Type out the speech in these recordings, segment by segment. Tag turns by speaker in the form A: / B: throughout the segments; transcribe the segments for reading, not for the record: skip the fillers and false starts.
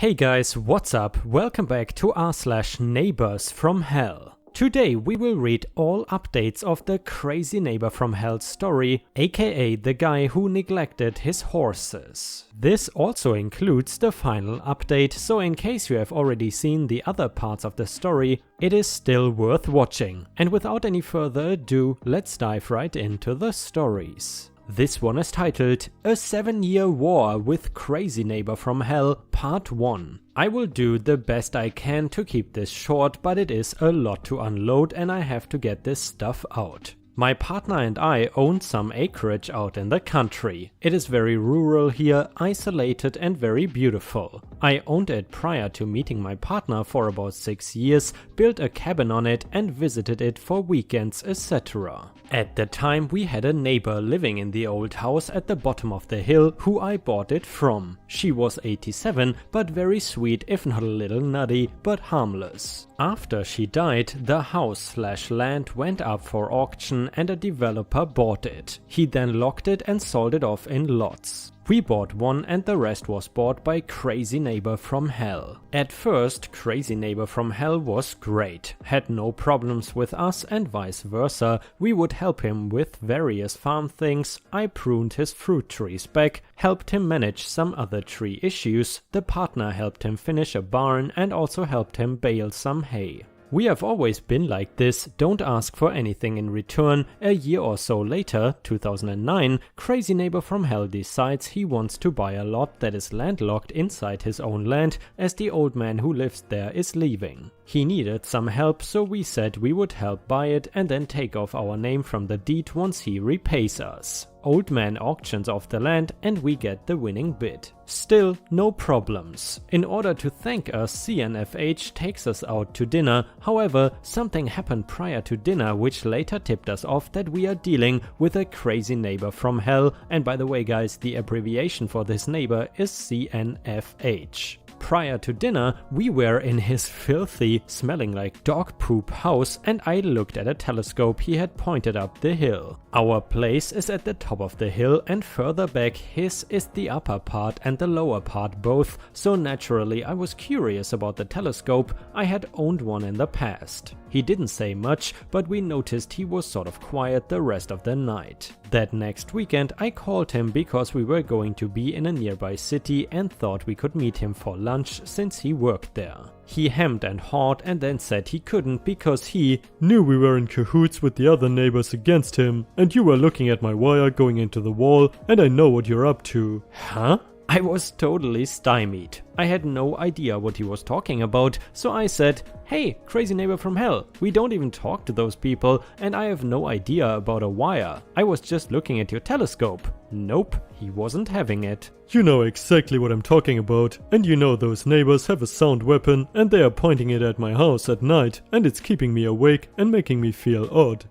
A: Hey guys, what's up? Welcome back to r/neighbors from hell. Today we will read all updates of the crazy neighbor from hell story, aka the guy who neglected his horses. This also includes the final update, so in case you have already seen the other parts of the story, it is still worth watching. And without any further ado, let's dive right into the stories. This one is titled A 7-Year War with Crazy Neighbor from Hell Part 1. I will do the best I can to keep this short, but it is a lot to unload and I have to get this stuff out. My partner and I own some acreage out in the country. It is very rural here, isolated and very beautiful. I owned it prior to meeting my partner for about 6 years, built a cabin on it and visited it for weekends, etc. At the time we had a neighbor living in the old house at the bottom of the hill who I bought it from. She was 87 but very sweet, if not a little nutty, but harmless. After she died, the house/land went up for auction and a developer bought it. He then locked it and sold it off in lots. We bought one and the rest was bought by Crazy Neighbor from Hell. At first, Crazy Neighbor from Hell was great, had no problems with us and vice versa. We would help him with various farm things, I pruned his fruit trees back, helped him manage some other tree issues, the partner helped him finish a barn and also helped him bale some hay. We have always been like this, don't ask for anything in return. A year or so later, 2009, Crazy Neighbor from Hell decides he wants to buy a lot that is landlocked inside his own land as the old man who lives there is leaving. He needed some help, so we said we would help buy it and then take off our name from the deed once he repays us. Old man auctions off the land and we get the winning bid. Still, no problems. In order to thank us, CNFH takes us out to dinner. However, something happened prior to dinner which later tipped us off that we are dealing with a crazy neighbor from hell. And by the way guys, the abbreviation for this neighbor is CNFH. Prior to dinner, we were in his filthy, smelling like dog poop house and I looked at a telescope he had pointed up the hill. Our place is at the top of the hill and further back his is the upper part and the lower part both, so naturally I was curious about the telescope. I had owned one in the past. He didn't say much, but we noticed he was sort of quiet the rest of the night. That next weekend I called him because we were going to be in a nearby city and thought we could meet him for lunch since he worked there. He hemmed and hawed and then said he couldn't because he
B: knew we were in cahoots with the other neighbors against him, and you were looking at my wire going into the wall, and I know what you're up to.
A: Huh? I was totally stymied. I had no idea what he was talking about, so I said, hey, Crazy Neighbor from Hell, we don't even talk to those people and I have no idea about a wire. I was just looking at your telescope. Nope, he wasn't having it.
B: You know exactly what I'm talking about, and you know those neighbors have a sound weapon and they are pointing it at my house at night and it's keeping me awake and making me feel odd.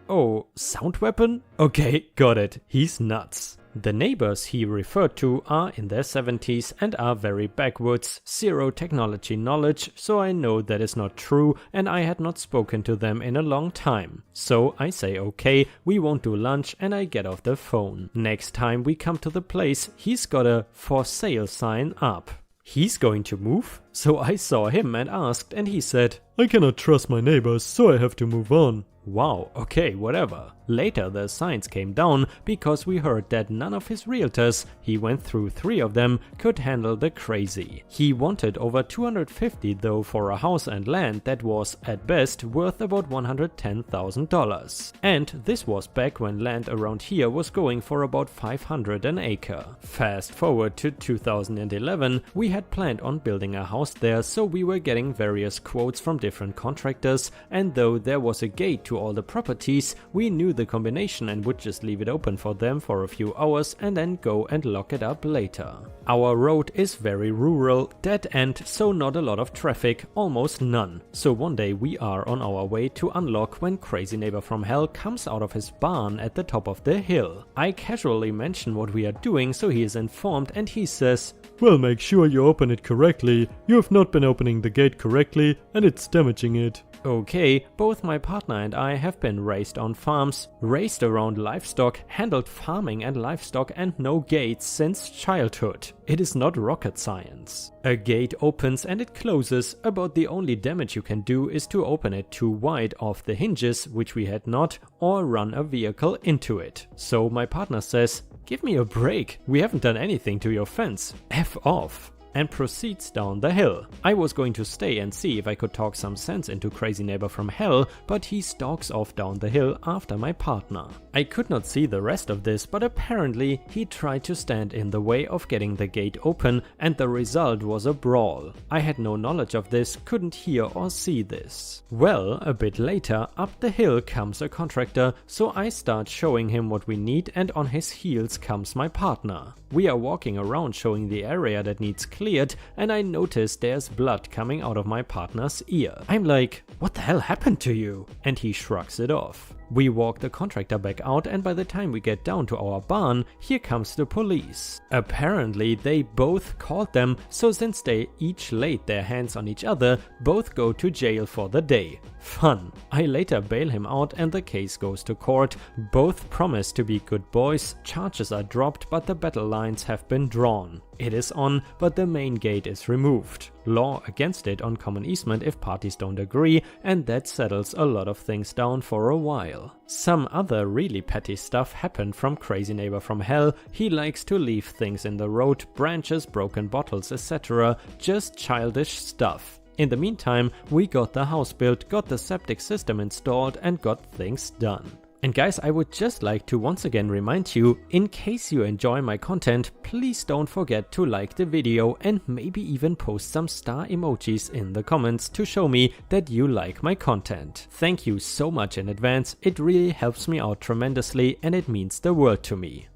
A: Oh, sound weapon? Okay, got it. He's nuts. The neighbors he referred to are in their 70s and are very backwards, zero technology knowledge, so I know that is not true and I had not spoken to them in a long time. So I say okay, we won't do lunch and I get off the phone. Next time we come to the place, he's got a for sale sign up. He's going to move? So I saw him and asked and he said,
B: I cannot trust my neighbors, so I have to move on.
A: Wow, okay, whatever. Later the signs came down because we heard that none of his realtors, he went through 3 of them, could handle the crazy. He wanted over $250 though for a house and land that was, at best, worth about $110,000. And this was back when land around here was going for about $500 an acre. Fast forward to 2011, we had planned on building a house there, so we were getting various quotes from different contractors, and though there was a gate to all the properties, we knew the combination and would just leave it open for them for a few hours and then go and lock it up later. Our road is very rural, dead end, so not a lot of traffic, almost none. So one day we are on our way to unlock when Crazy Neighbor from Hell comes out of his barn at the top of the hill. I casually mention what we are doing, so he is informed and he says,
B: Well, make sure you open it correctly. You have not been opening the gate correctly and it's damaging it.
A: Okay, both my partner and I have been raised on farms, raised around livestock, handled farming and livestock and no gates since childhood. It is not rocket science. A gate opens and it closes, about the only damage you can do is to open it too wide off the hinges, which we had not, or run a vehicle into it. So my partner says, "Give me a break, we haven't done anything to your fence, F off," and proceeds down the hill. I was going to stay and see if I could talk some sense into Crazy Neighbor from Hell, but he stalks off down the hill after my partner. I could not see the rest of this, but apparently he tried to stand in the way of getting the gate open and the result was a brawl. I had no knowledge of this, couldn't hear or see this. Well, a bit later, up the hill comes a contractor, so I start showing him what we need and on his heels comes my partner. We are walking around showing the area that needs cleared and I notice there's blood coming out of my partner's ear. I'm like, "What the hell happened to you?" And he shrugs it off. We walk the contractor back out and by the time we get down to our barn, here comes the police. Apparently they both called them, so since they each laid their hands on each other, both go to jail for the day. Fun. I later bail him out and the case goes to court. Both promise to be good boys, charges are dropped but the battle lines have been drawn. It is on, but the main gate is removed. Law against it on common easement if parties don't agree, and that settles a lot of things down for a while. Some other really petty stuff happened from Crazy Neighbor from Hell. He likes to leave things in the road, branches, broken bottles, etc. Just childish stuff. In the meantime, we got the house built, got the septic system installed and got things done. And guys, I would just like to once again remind you, in case you enjoy my content, please don't forget to like the video and maybe even post some star emojis in the comments to show me that you like my content. Thank you so much in advance, it really helps me out tremendously and it means the world to me.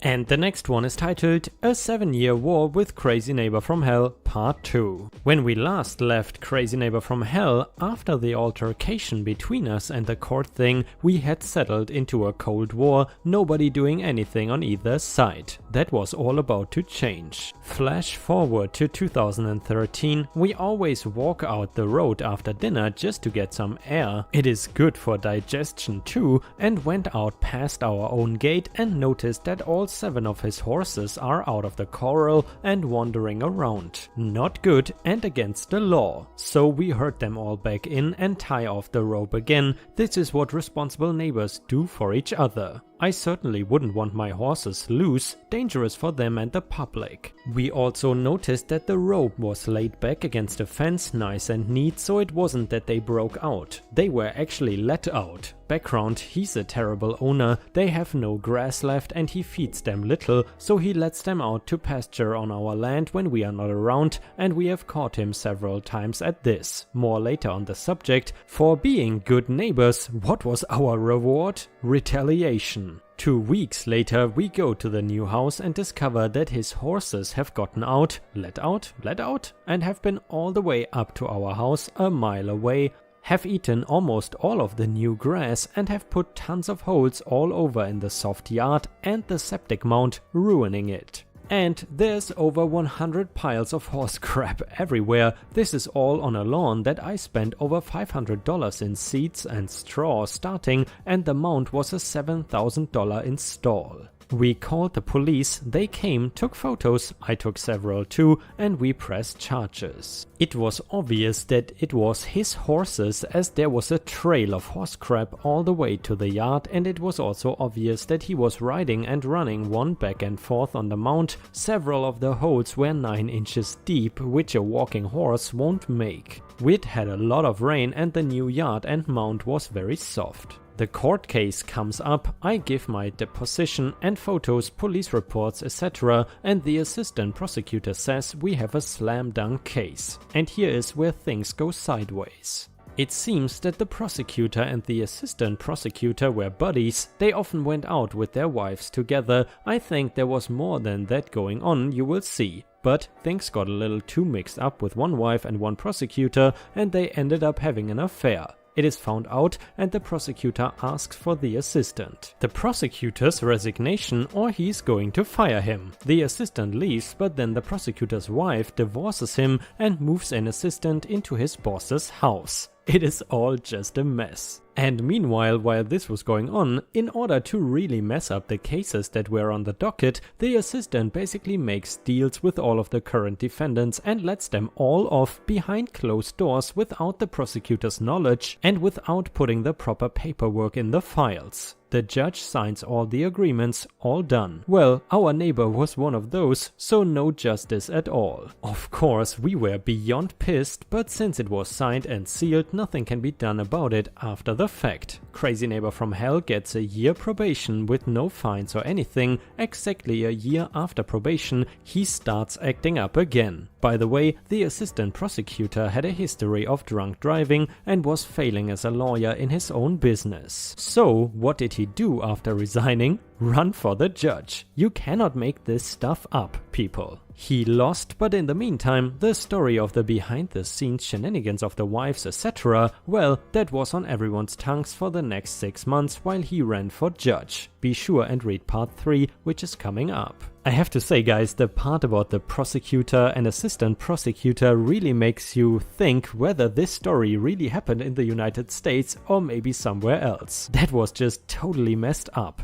A: And the next one is titled A 7-Year War with Crazy Neighbor from Hell Part 2. When we last left Crazy Neighbor from Hell, after the altercation between us and the court thing, we had settled into a cold war, nobody doing anything on either side. That was all about to change. Flash forward to 2013, we always walk out the road after dinner just to get some air. It is good for digestion too, and went out past our own gate and noticed that all 7 of his horses are out of the corral and wandering around. Not good and against the law. So we herd them all back in and tie off the rope again. This is what responsible neighbors do for each other. I certainly wouldn't want my horses loose, dangerous for them and the public. We also noticed that the rope was laid back against the fence nice and neat, so it wasn't that they broke out. They were actually let out. Background, he's a terrible owner, they have no grass left and he feeds them little, so he lets them out to pasture on our land when we are not around, and we have caught him several times at this. More later on the subject. For being good neighbors, what was our reward? Retaliation. 2 weeks later we go to the new house and discover that his horses have gotten out, let out, and have been all the way up to our house a mile away, have eaten almost all of the new grass and have put tons of holes all over in the soft yard and the septic mound, ruining it. And there's over 100 piles of horse crap everywhere. This is all on a lawn that I spent over $500 in seeds and straw starting, and the mound was a $7,000 install. We called the police, they came, took photos, I took several too, and we pressed charges. It was obvious that it was his horses, as there was a trail of horse crap all the way to the yard, and it was also obvious that he was riding and running one back and forth on the mount. Several of the holes were 9 inches deep, which a walking horse won't make. We'd had a lot of rain and the new yard and mount was very soft. The court case comes up, I give my deposition and photos, police reports, etc. and the assistant prosecutor says we have a slam dunk case. And here is where things go sideways. It seems that the prosecutor and the assistant prosecutor were buddies. They often went out with their wives together. I think there was more than that going on, you will see. But things got a little too mixed up with one wife and one prosecutor and they ended up having an affair. It is found out and the prosecutor asks for the assistant. The prosecutor's resignation or he's going to fire him. The assistant leaves, but then the prosecutor's wife divorces him and moves an assistant into his boss's house. It is all just a mess. And meanwhile, while this was going on, in order to really mess up the cases that were on the docket, the assistant basically makes deals with all of the current defendants and lets them all off behind closed doors without the prosecutor's knowledge and without putting the proper paperwork in the files. The judge signs all the agreements, all done. Well, our neighbor was one of those, so no justice at all. Of course, we were beyond pissed, but since it was signed and sealed, nothing can be done about it after the fact. Crazy Neighbor from Hell gets a year probation with no fines or anything. Exactly a year after probation, he starts acting up again. By the way, the assistant prosecutor had a history of drunk driving and was failing as a lawyer in his own business. So, what did he do after resigning? Run for the judge. You cannot make this stuff up, people. He lost, but in the meantime, the story of the behind-the-scenes shenanigans of the wives, etc., well, that was on everyone's tongues for the next 6 months while he ran for judge. Be sure and read part 3, which is coming up. I have to say, guys, the part about the prosecutor and assistant prosecutor really makes you think whether this story really happened in the United States or maybe somewhere else. That was just totally messed up.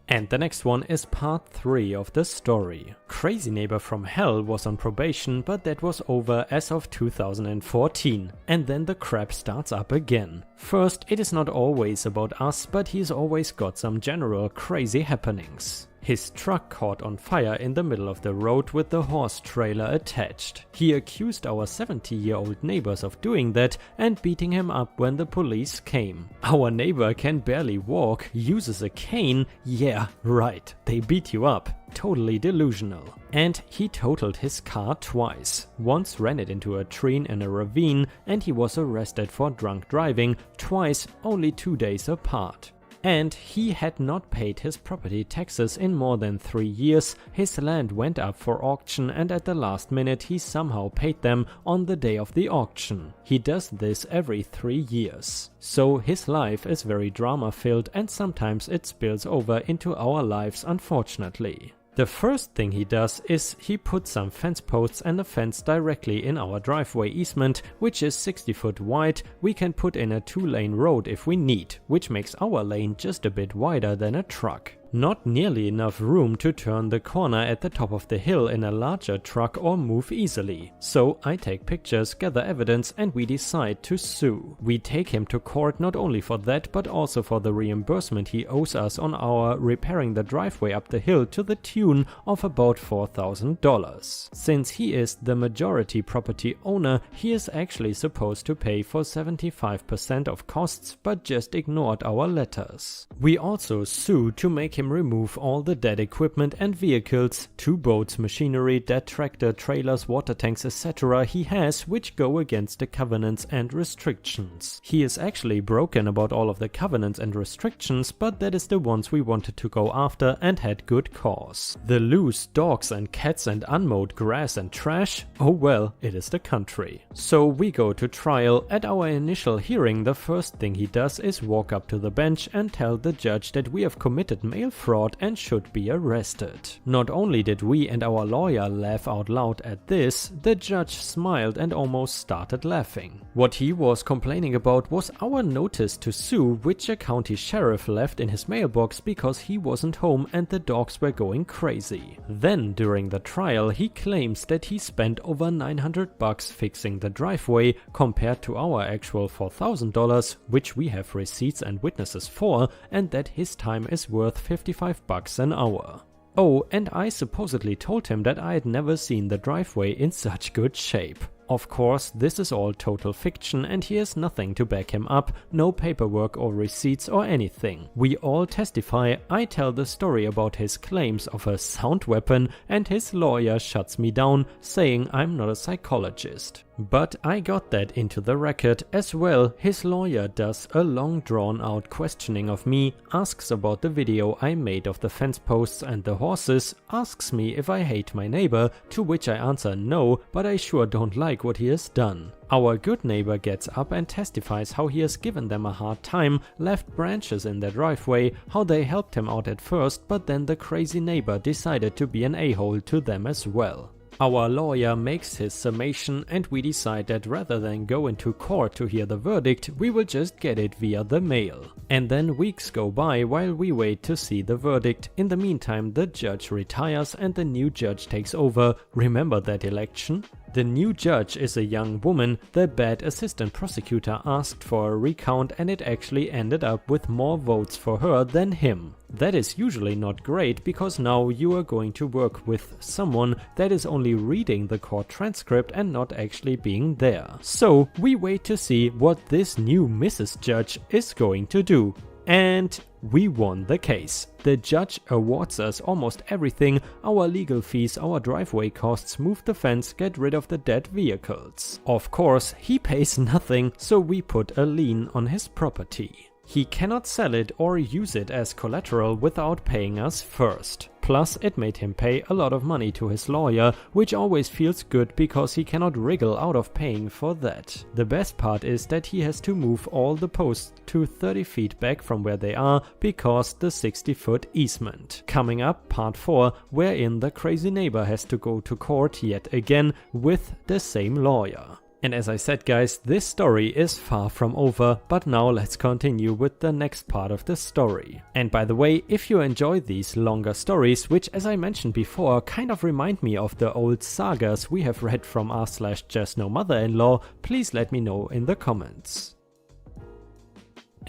A: And the next one is part 3 of the story. Crazy Neighbor from Hell was on probation, but that was over as of 2014. And then the crap starts up again. First, it is not always about us, but he's always got some general crazy happenings. His truck caught on fire in the middle of the road with the horse trailer attached. He accused our 70-year-old neighbors of doing that and beating him up when the police came. Our neighbor can barely walk, uses a cane, yeah, right, they beat you up. Totally delusional. And he totaled his car twice. Once ran it into a tree in a ravine and he was arrested for drunk driving, twice only 2 days apart. And he had not paid his property taxes in more than 3 years. His land went up for auction and at the last minute he somehow paid them on the day of the auction. He does this every 3 years. So his life is very drama filled and sometimes it spills over into our lives, unfortunately. The first thing he does is he puts some fence posts and a fence directly in our driveway easement, which is 60 foot wide. We can put in a 2-lane road if we need, which makes our lane just a bit wider than a truck. Not nearly enough room to turn the corner at the top of the hill in a larger truck or move easily. So I take pictures, gather evidence and we decide to sue. We take him to court not only for that but also for the reimbursement he owes us on our repairing the driveway up the hill to the tune of about $4,000. Since he is the majority property owner, he is actually supposed to pay for 75% of costs but just ignored our letters. We also sue to make him remove all the dead equipment and vehicles, 2 boats, machinery, dead tractor, trailers, water tanks, etc. he has, which go against the covenants and restrictions. He is actually broken about all of the covenants and restrictions, but that is the ones we wanted to go after and had good cause. The loose dogs and cats and unmowed grass and trash? Oh well, it is the country. So we go to trial. At our initial hearing, the first thing he does is walk up to the bench and tell the judge that we have committed mail fraud and should be arrested. Not only did we and our lawyer laugh out loud at this, the judge smiled and almost started laughing. What he was complaining about was our notice to sue, which a county sheriff left in his mailbox because he wasn't home and the dogs were going crazy. Then during the trial he claims that he spent over $900 fixing the driveway compared to our actual $4,000, which we have receipts and witnesses for, and that his time is worth $55 an hour. Oh, and I supposedly told him that I had never seen the driveway in such good shape. Of course, this is all total fiction and he has nothing to back him up, no paperwork or receipts or anything. We all testify. I tell the story about his claims of a sound weapon and his lawyer shuts me down, saying I'm not a psychologist. But I got that into the record as well. His lawyer does a long drawn out questioning of me, asks about the video I made of the fence posts and the horses, asks me if I hate my neighbor, to which I answer no, but I sure don't like what he has done. Our good neighbor gets up and testifies how he has given them a hard time, left branches in their driveway, how they helped him out at first, but then the crazy neighbor decided to be an a-hole to them as well. Our lawyer makes his summation and we decide that rather than go into court to hear the verdict, we will just get it via the mail. And then weeks go by while we wait to see the verdict. In the meantime, the judge retires and the new judge takes over. Remember that election? The new judge is a young woman. The bad assistant prosecutor asked for a recount and it actually ended up with more votes for her than him. That is usually not great because now you are going to work with someone that is only reading the court transcript and not actually being there. So we wait to see what this new Mrs. Judge is going to do. And we won the case. The judge awards us almost everything: our legal fees, our driveway costs, move the fence, get rid of the dead vehicles. Of course, he pays nothing, so we put a lien on his property. He cannot sell it or use it as collateral without paying us first. Plus, it made him pay a lot of money to his lawyer, which always feels good because he cannot wriggle out of paying for that. The best part is that he has to move all the posts to 30 feet back from where they are because the 60-foot easement. Coming up, part 4, wherein the crazy neighbor has to go to court yet again with the same lawyer. And as I said guys, this story is far from over, but now let's continue with the next part of the story. And by the way, if you enjoy these longer stories, which as I mentioned before kind of remind me of the old sagas we have read from r/JustNoMother-in-law, please let me know in the comments.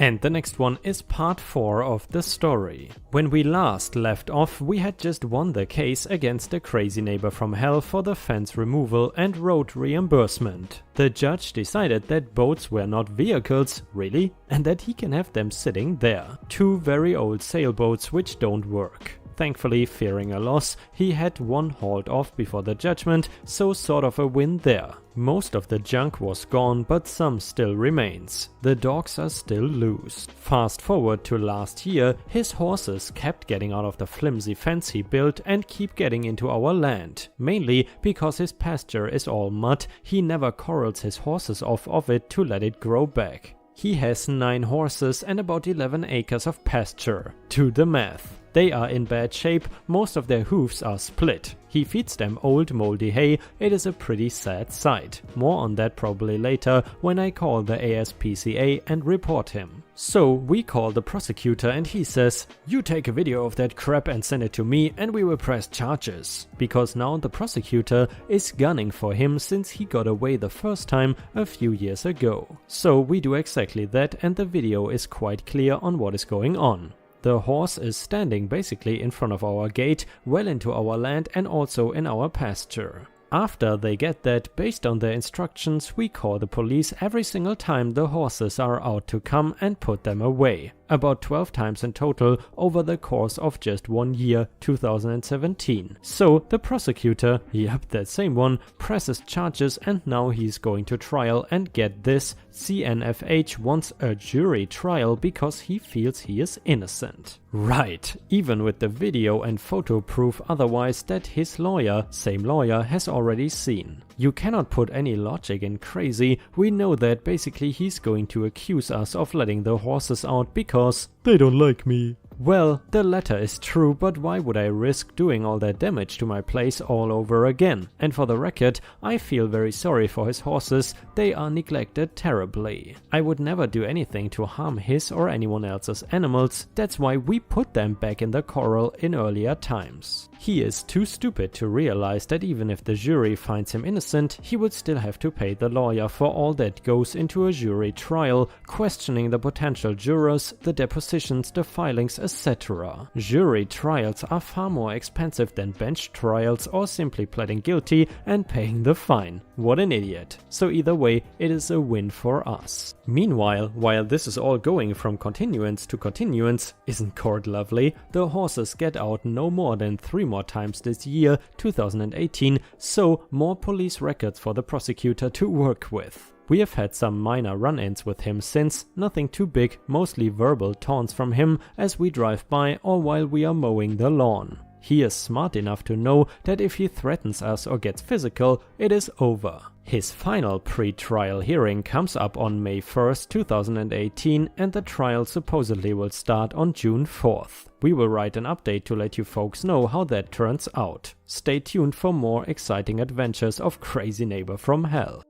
A: And the next one is part 4 of the story. When we last left off, we had just won the case against the crazy neighbor from hell for the fence removal and road reimbursement. The judge decided that boats were not vehicles, really, and that he can have them sitting there. 2 very old sailboats which don't work. Thankfully, fearing a loss, he had one hauled off before the judgment, so sort of a win there. Most of the junk was gone, but some still remains. The dogs are still loose. Fast forward to last year, his horses kept getting out of the flimsy fence he built and keep getting into our land. Mainly because his pasture is all mud, he never corrals his horses off of it to let it grow back. He has 9 horses and about 11 acres of pasture. Do the math. They are in bad shape, most of their hooves are split. He feeds them old moldy hay, it is a pretty sad sight. More on that probably later when I call the ASPCA and report him. So we call the prosecutor and he says, "You take a video of that crap and send it to me and we will press charges." Because now the prosecutor is gunning for him since he got away the first time a few years ago. So we do exactly that and the video is quite clear on what is going on. The horse is standing basically in front of our gate, well into our land and also in our pasture. After they get that, based on their instructions, we call the police every single time the horses are out to come and put them away. About 12 times in total over the course of just 1 year, 2017. So the prosecutor, yep, that same one, presses charges and now he's going to trial, and get this, CNFH wants a jury trial because he feels he is innocent. Right, even with the video and photo proof otherwise that his lawyer, same lawyer, has already seen. You cannot put any logic in crazy, we know that basically he's going to accuse us of letting the horses out because
B: they don't like me.
A: Well, the latter is true, but why would I risk doing all that damage to my place all over again? And for the record, I feel very sorry for his horses, they are neglected terribly. I would never do anything to harm his or anyone else's animals, that's why we put them back in the corral in earlier times. He is too stupid to realize that even if the jury finds him innocent, he would still have to pay the lawyer for all that goes into a jury trial, questioning the potential jurors, the depositions, the filings, etc. Jury trials are far more expensive than bench trials or simply pleading guilty and paying the fine. What an idiot. So either way, it is a win for us. Meanwhile, while this is all going from continuance to continuance, isn't court lovely? The horses get out no more than 3 more times this year, 2018, so more police records for the prosecutor to work with. We have had some minor run-ins with him since, nothing too big, mostly verbal taunts from him as we drive by or while we are mowing the lawn. He is smart enough to know that if he threatens us or gets physical, it is over. His final pre-trial hearing comes up on May 1st, 2018, and the trial supposedly will start on June 4th. We will write an update to let you folks know how that turns out. Stay tuned for more exciting adventures of Crazy Neighbor from Hell.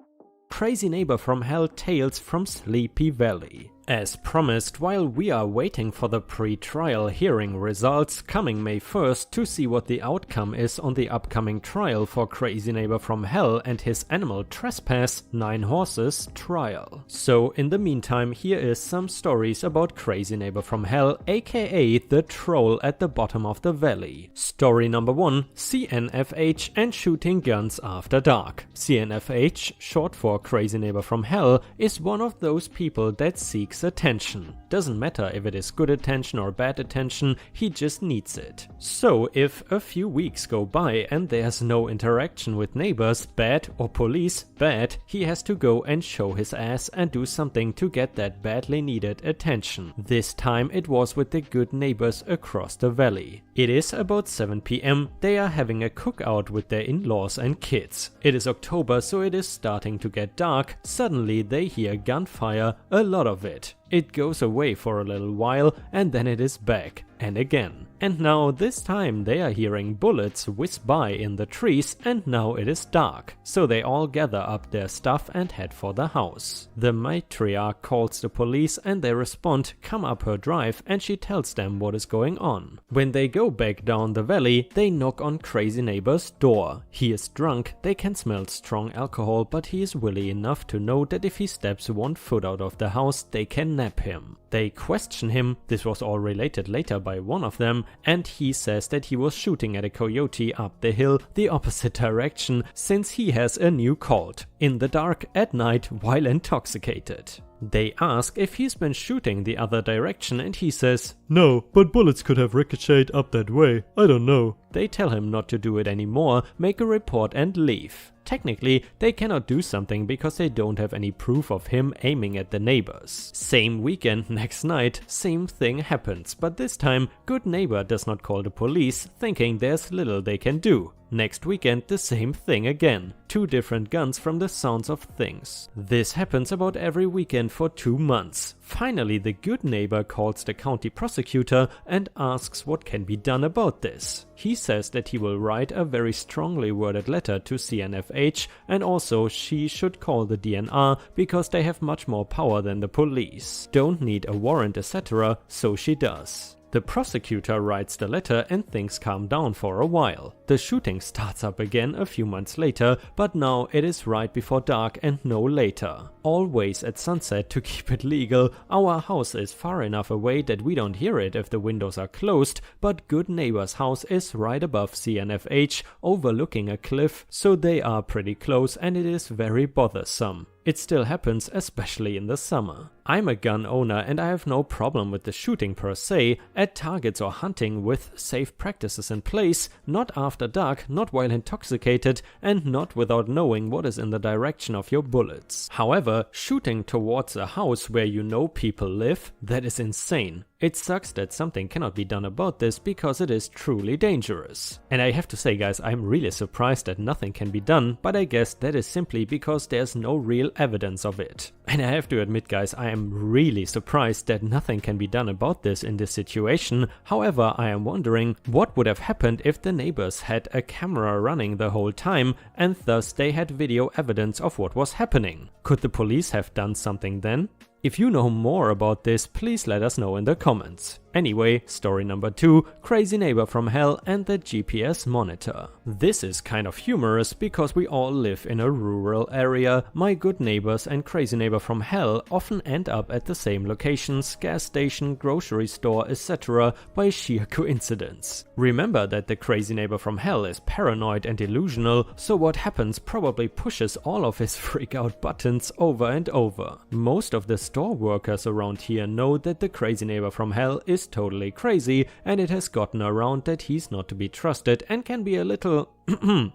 A: Crazy Neighbor from Hell Tales from Sleepy Valley. As promised, while we are waiting for the pre-trial hearing results coming May 1st to see what the outcome is on the upcoming trial for Crazy Neighbor from Hell and his animal trespass 9 horses trial. So in the meantime, here is some stories about Crazy Neighbor from Hell, aka the troll at the bottom of the valley. Story number 1, CNFH and shooting guns after dark. CNFH, short for Crazy Neighbor from Hell, is one of those people that seeks attention. Doesn't matter if it is good attention or bad attention, he just needs it. So if a few weeks go by and there's no interaction with neighbors, bad, or police, bad, he has to go and show his ass and do something to get that badly needed attention. This time it was with the good neighbors across the valley. It is about 7 PM, they are having a cookout with their in-laws and kids. It is October, so it is starting to get dark. Suddenly they hear gunfire, a lot of it. It goes away for a little while and then it is back, and again. And now this time they are hearing bullets whiz by in the trees and now it is dark. So they all gather up their stuff and head for the house. The matriarch calls the police and they respond, come up her drive, and she tells them what is going on. When they go back down the valley, they knock on Crazy Neighbor's door. He is drunk, they can smell strong alcohol, but he is wily enough to know that if he steps 1 foot out of the house, they can nab him. They question him, this was all related later by one of them, and he says that he was shooting at a coyote up the hill the opposite direction since he has a new colt, in the dark at night while intoxicated. They ask if he's been shooting the other direction and he says,
B: "No, but bullets could have ricocheted up that way. I don't know."
A: They tell him not to do it anymore, make a report and leave. Technically, they cannot do something because they don't have any proof of him aiming at the neighbors. Same weekend, next night, same thing happens, but this time, good neighbor does not call the police, thinking there's little they can do. Next weekend, the same thing again. 2 different guns from the sounds of things. This happens about every weekend for 2 months. Finally, the good neighbor calls the county prosecutor and asks what can be done about this. He says that he will write a very strongly worded letter to CNFH and also she should call the DNR because they have much more power than the police. Don't need a warrant, etc., so she does. The prosecutor writes the letter and things calm down for a while. The shooting starts up again a few months later, but now it is right before dark and no later. Always at sunset to keep it legal. Our house is far enough away that we don't hear it if the windows are closed, but good neighbor's house is right above CNFH, overlooking a cliff, so they are pretty close and it is very bothersome. It still happens, especially in the summer. I'm a gun owner and I have no problem with the shooting per se, at targets or hunting with safe practices in place, not after dark, not while intoxicated, and not without knowing what is in the direction of your bullets. However, shooting towards a house where you know people live, that is insane. It sucks that something cannot be done about this because it is truly dangerous. And I have to say guys, I'm really surprised that nothing can be done, but I guess that is simply because there's no real evidence of it. And I have to admit guys, I am really surprised that nothing can be done about this in this situation. However, I am wondering what would have happened if the neighbors had a camera running the whole time and thus they had video evidence of what was happening. Could the police have done something then? If you know more about this, please let us know in the comments. Anyway, story number 2, Crazy Neighbor from Hell and the GPS monitor. This is kind of humorous because we all live in a rural area. My good neighbors and Crazy Neighbor from Hell often end up at the same locations, gas station, grocery store, etc. by sheer coincidence. Remember that the Crazy Neighbor from Hell is paranoid and delusional, so what happens probably pushes all of his freak out buttons over and over. Most of the store workers around here know that the Crazy Neighbor from Hell is is totally crazy, and it has gotten around that he's not to be trusted and can be a little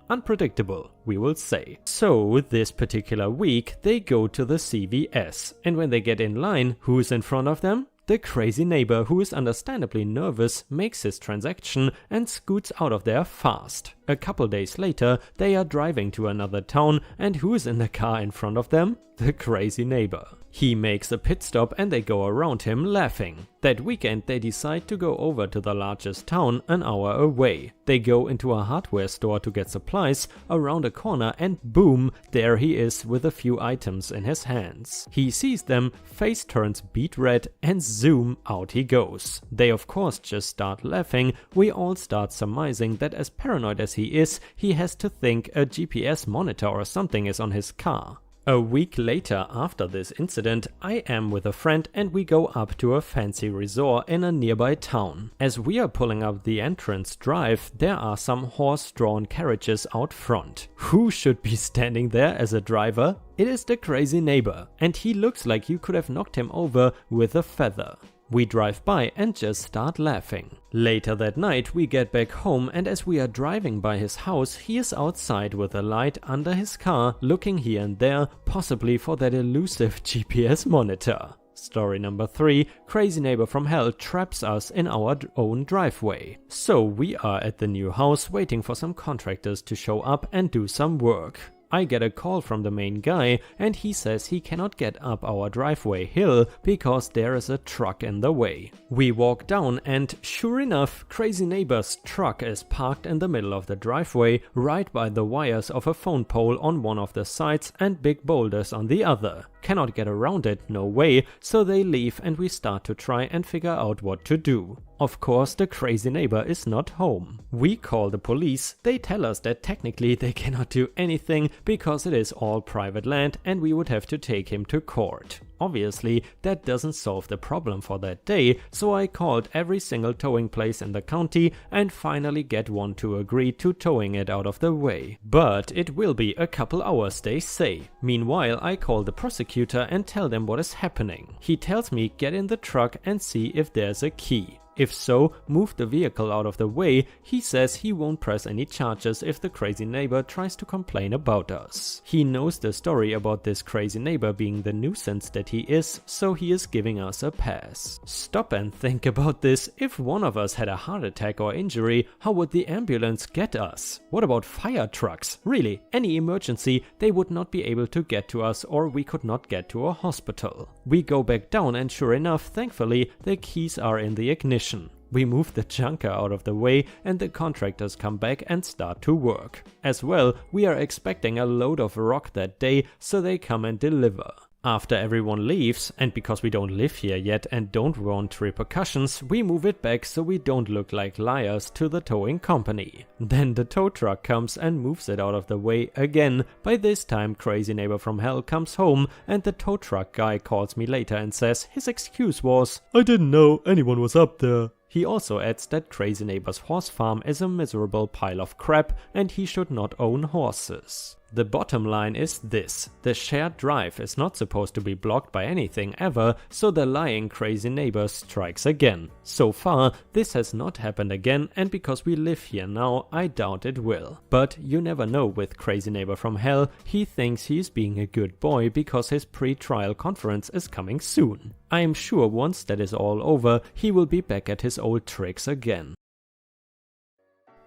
A: unpredictable, we will say. So this particular week they go to the CVS, and when they get in line, who's in front of them? The crazy neighbor, who is understandably nervous, makes his transaction and scoots out of there fast. A couple days later, they are driving to another town, and who's in the car in front of them? The crazy neighbor. He makes a pit stop and they go around him laughing. That weekend they decide to go over to the largest town an hour away. They go into a hardware store to get supplies around a corner, and boom, there he is with a few items in his hands. He sees them, face turns beet red, and zoom, out he goes. They of course just start laughing. We all start surmising that as paranoid as he is, he has to think a GPS monitor or something is on his car. A week later, after this incident, I am with a friend and we go up to a fancy resort in a nearby town. As we are pulling up the entrance drive, there are some horse-drawn carriages out front. Who should be standing there as a driver? It is the crazy neighbor, and he looks like you could have knocked him over with a feather. We drive by and just start laughing. Later that night we get back home, and as we are driving by his house, he is outside with a light under his car, looking here and there, possibly for that elusive GPS monitor. Story number 3, Crazy Neighbor from Hell traps us in our own driveway. So we are at the new house waiting for some contractors to show up and do some work. I get a call from the main guy, and he says he cannot get up our driveway hill because there is a truck in the way. We walk down, and sure enough, Crazy Neighbor's truck is parked in the middle of the driveway, right by the wires of a phone pole on one of the sides and big boulders on the other. Cannot get around it, no way, so they leave and we start to try and figure out what to do. Of course, the crazy neighbor is not home. We call the police. They tell us that technically they cannot do anything because it is all private land and we would have to take him to court. Obviously, that doesn't solve the problem for that day, so I called every single towing place in the county and finally get one to agree to towing it out of the way. But it will be a couple hours, they say. Meanwhile, I call the prosecutor and tell them what is happening. He tells me get in the truck and see if there's a key. If so, move the vehicle out of the way. He says he won't press any charges if the crazy neighbor tries to complain about us. He knows the story about this crazy neighbor being the nuisance that he is, so he is giving us a pass. Stop and think about this. If one of us had a heart attack or injury, how would the ambulance get us? What about fire trucks? Really, any emergency, they would not be able to get to us, or we could not get to a hospital. We go back down and sure enough, thankfully, the keys are in the ignition. We move the junker out of the way and the contractors come back and start to work. As well, we are expecting a load of rock that day, so they come and deliver. After everyone leaves, and because we don't live here yet and don't want repercussions, we move it back so we don't look like liars to the towing company. Then the tow truck comes and moves it out of the way again. By this time, Crazy Neighbor from Hell comes home and the tow truck guy calls me later and says his excuse was,
B: "I didn't know anyone was up there."
A: He also adds that Crazy Neighbor's horse farm is a miserable pile of crap and he should not own horses. The bottom line is this: the shared drive is not supposed to be blocked by anything ever, so the lying crazy neighbor strikes again. So far, this has not happened again, and because we live here now, I doubt it will. But you never know with Crazy Neighbor from Hell. He thinks he's being a good boy because his pre-trial conference is coming soon. I am sure once that is all over, he will be back at his old tricks again.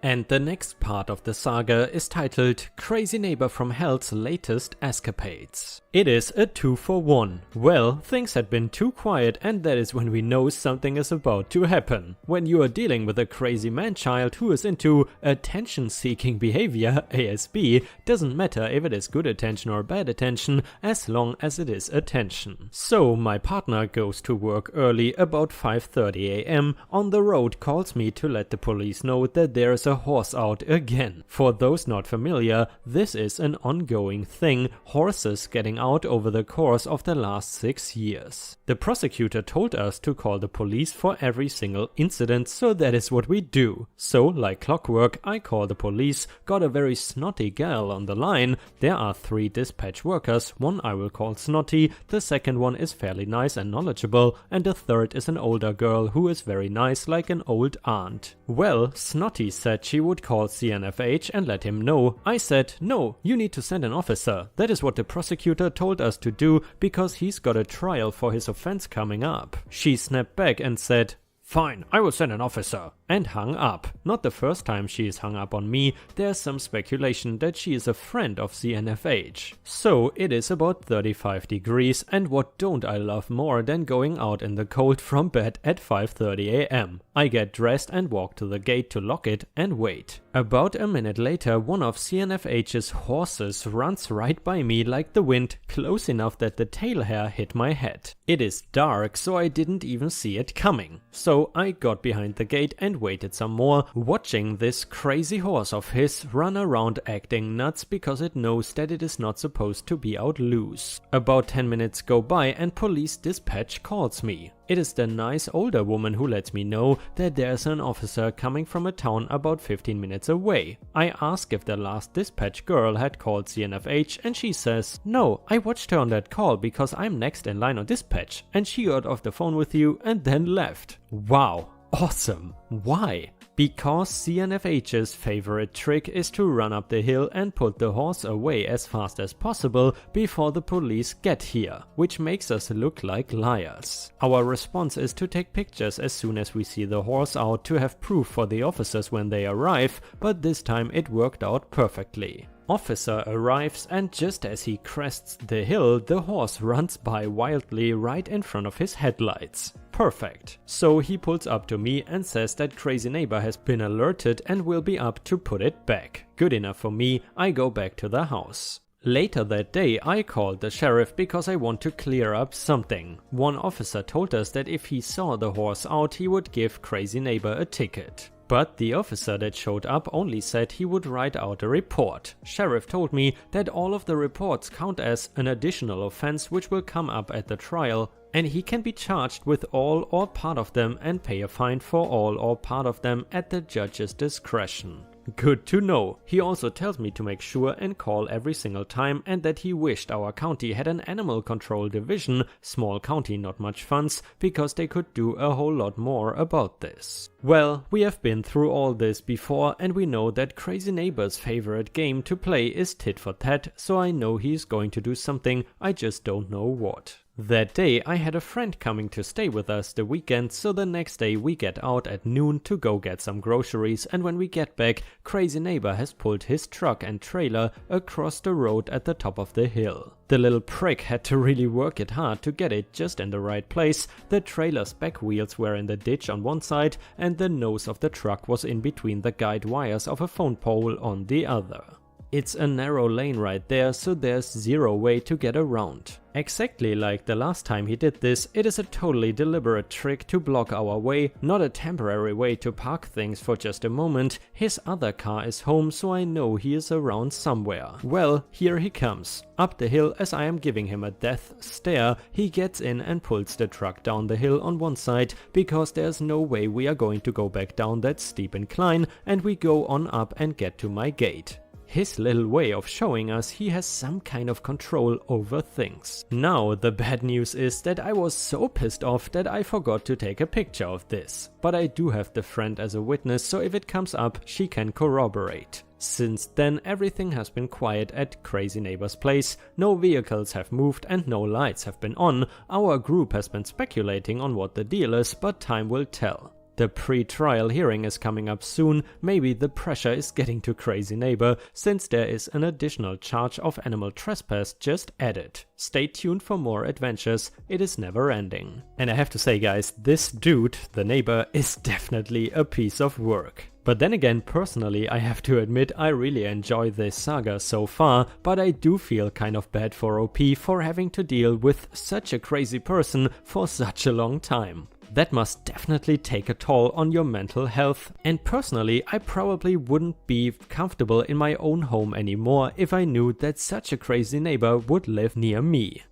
A: And the next part of the saga is titled Crazy Neighbor from Hell's Latest Escapades. It is a 2-for-1. Well, things had been too quiet, and that is when we know something is about to happen. When you are dealing with a crazy man-child who is into attention-seeking behavior, ASB, doesn't matter if it is good attention or bad attention, as long as it is attention. So my partner goes to work early, about 5:30 AM, on the road calls me to let the police know that there is a horse out again. For those not familiar, this is an ongoing thing, horses getting out over the course of the last 6 years. The prosecutor told us to call the police for every single incident, so that is what we do. So, like clockwork, I call the police, got a very snotty gal on the line. There are 3 dispatch workers, one I will call snotty, the second one is fairly nice and knowledgeable, and the third is an older girl who is very nice like an old aunt. Well, Snotty said she would call CNFH and let him know. I said, no, you need to send an officer. That is what the prosecutor told us to do because he's got a trial for his offense coming up. She snapped back and said, fine, I will send an officer, and hung up. Not the first time she is hung up on me, there's some speculation that she is a friend of CNFH. So it is about 35 degrees, and what don't I love more than going out in the cold from bed at 5:30 AM. I get dressed and walk to the gate to lock it and wait. About a minute later, one of CNFH's horses runs right by me like the wind, close enough that the tail hair hit my head. It is dark, so I didn't even see it coming. So I got behind the gate and waited some more, watching this crazy horse of his run around acting nuts because it knows that it is not supposed to be out loose. About 10 minutes go by and police dispatch calls me. It is the nice older woman who lets me know that there's an officer coming from a town about 15 minutes away. I ask if the last dispatch girl had called CNFH and she says, no, I watched her on that call because I'm next in line on dispatch, and she got off the phone with you and then left. Wow, awesome. Why? Because CNFH's favorite trick is to run up the hill and put the horse away as fast as possible before the police get here, which makes us look like liars. Our response is to take pictures as soon as we see the horse out to have proof for the officers when they arrive, but this time it worked out perfectly. Officer arrives, and just as he crests the hill, the horse runs by wildly right in front of his headlights. Perfect. So he pulls up to me and says that crazy neighbor has been alerted and will be up to put it back. Good enough for me, I go back to the house. Later that day, I called the sheriff because I want to clear up something. One officer told us that if he saw the horse out, he would give crazy neighbor a ticket. But the officer that showed up only said he would write out a report. Sheriff told me that all of the reports count as an additional offense which will come up at the trial, and he can be charged with all or part of them and pay a fine for all or part of them at the judge's discretion. Good to know. He also tells me to make sure and call every single time, and that he wished our county had an animal control division, small county, not much funds, because they could do a whole lot more about this. Well, we have been through all this before, and we know that crazy neighbor's favorite game to play is tit for tat, so I know he's going to do something, I just don't know what. That day I had a friend coming to stay with us the weekend, so the next day we get out at noon to go get some groceries, and when we get back, crazy neighbor has pulled his truck and trailer across the road at the top of the hill. The little prick had to really work it hard to get it just in the right place. The trailer's back wheels were in the ditch on one side and the nose of the truck was in between the guide wires of a phone pole on the other. It's a narrow lane right there, so there's zero way to get around. Exactly like the last time he did this, it is a totally deliberate trick to block our way, not a temporary way to park things for just a moment. His other car is home, so I know he is around somewhere. Well, here he comes. Up the hill as I am giving him a death stare, he gets in and pulls the truck down the hill on one side, because there's no way we are going to go back down that steep incline, and we go on up and get to my gate. His little way of showing us he has some kind of control over things. Now the bad news is that I was so pissed off that I forgot to take a picture of this. But I do have the friend as a witness, so if it comes up, she can corroborate. Since then everything has been quiet at crazy neighbor's place, no vehicles have moved and no lights have been on. Our group has been speculating on what the deal is, but time will tell. The pre-trial hearing is coming up soon. Maybe the pressure is getting to crazy neighbor, since there is an additional charge of animal trespass just added. Stay tuned for more adventures, it is never ending. And I have to say guys, this dude, the neighbor, is definitely a piece of work. But then again, personally, I have to admit I really enjoy this saga so far, but I do feel kind of bad for OP for having to deal with such a crazy person for such a long time. That must definitely take a toll on your mental health, and personally I probably wouldn't be comfortable in my own home anymore if I knew that such a crazy neighbor would live near me.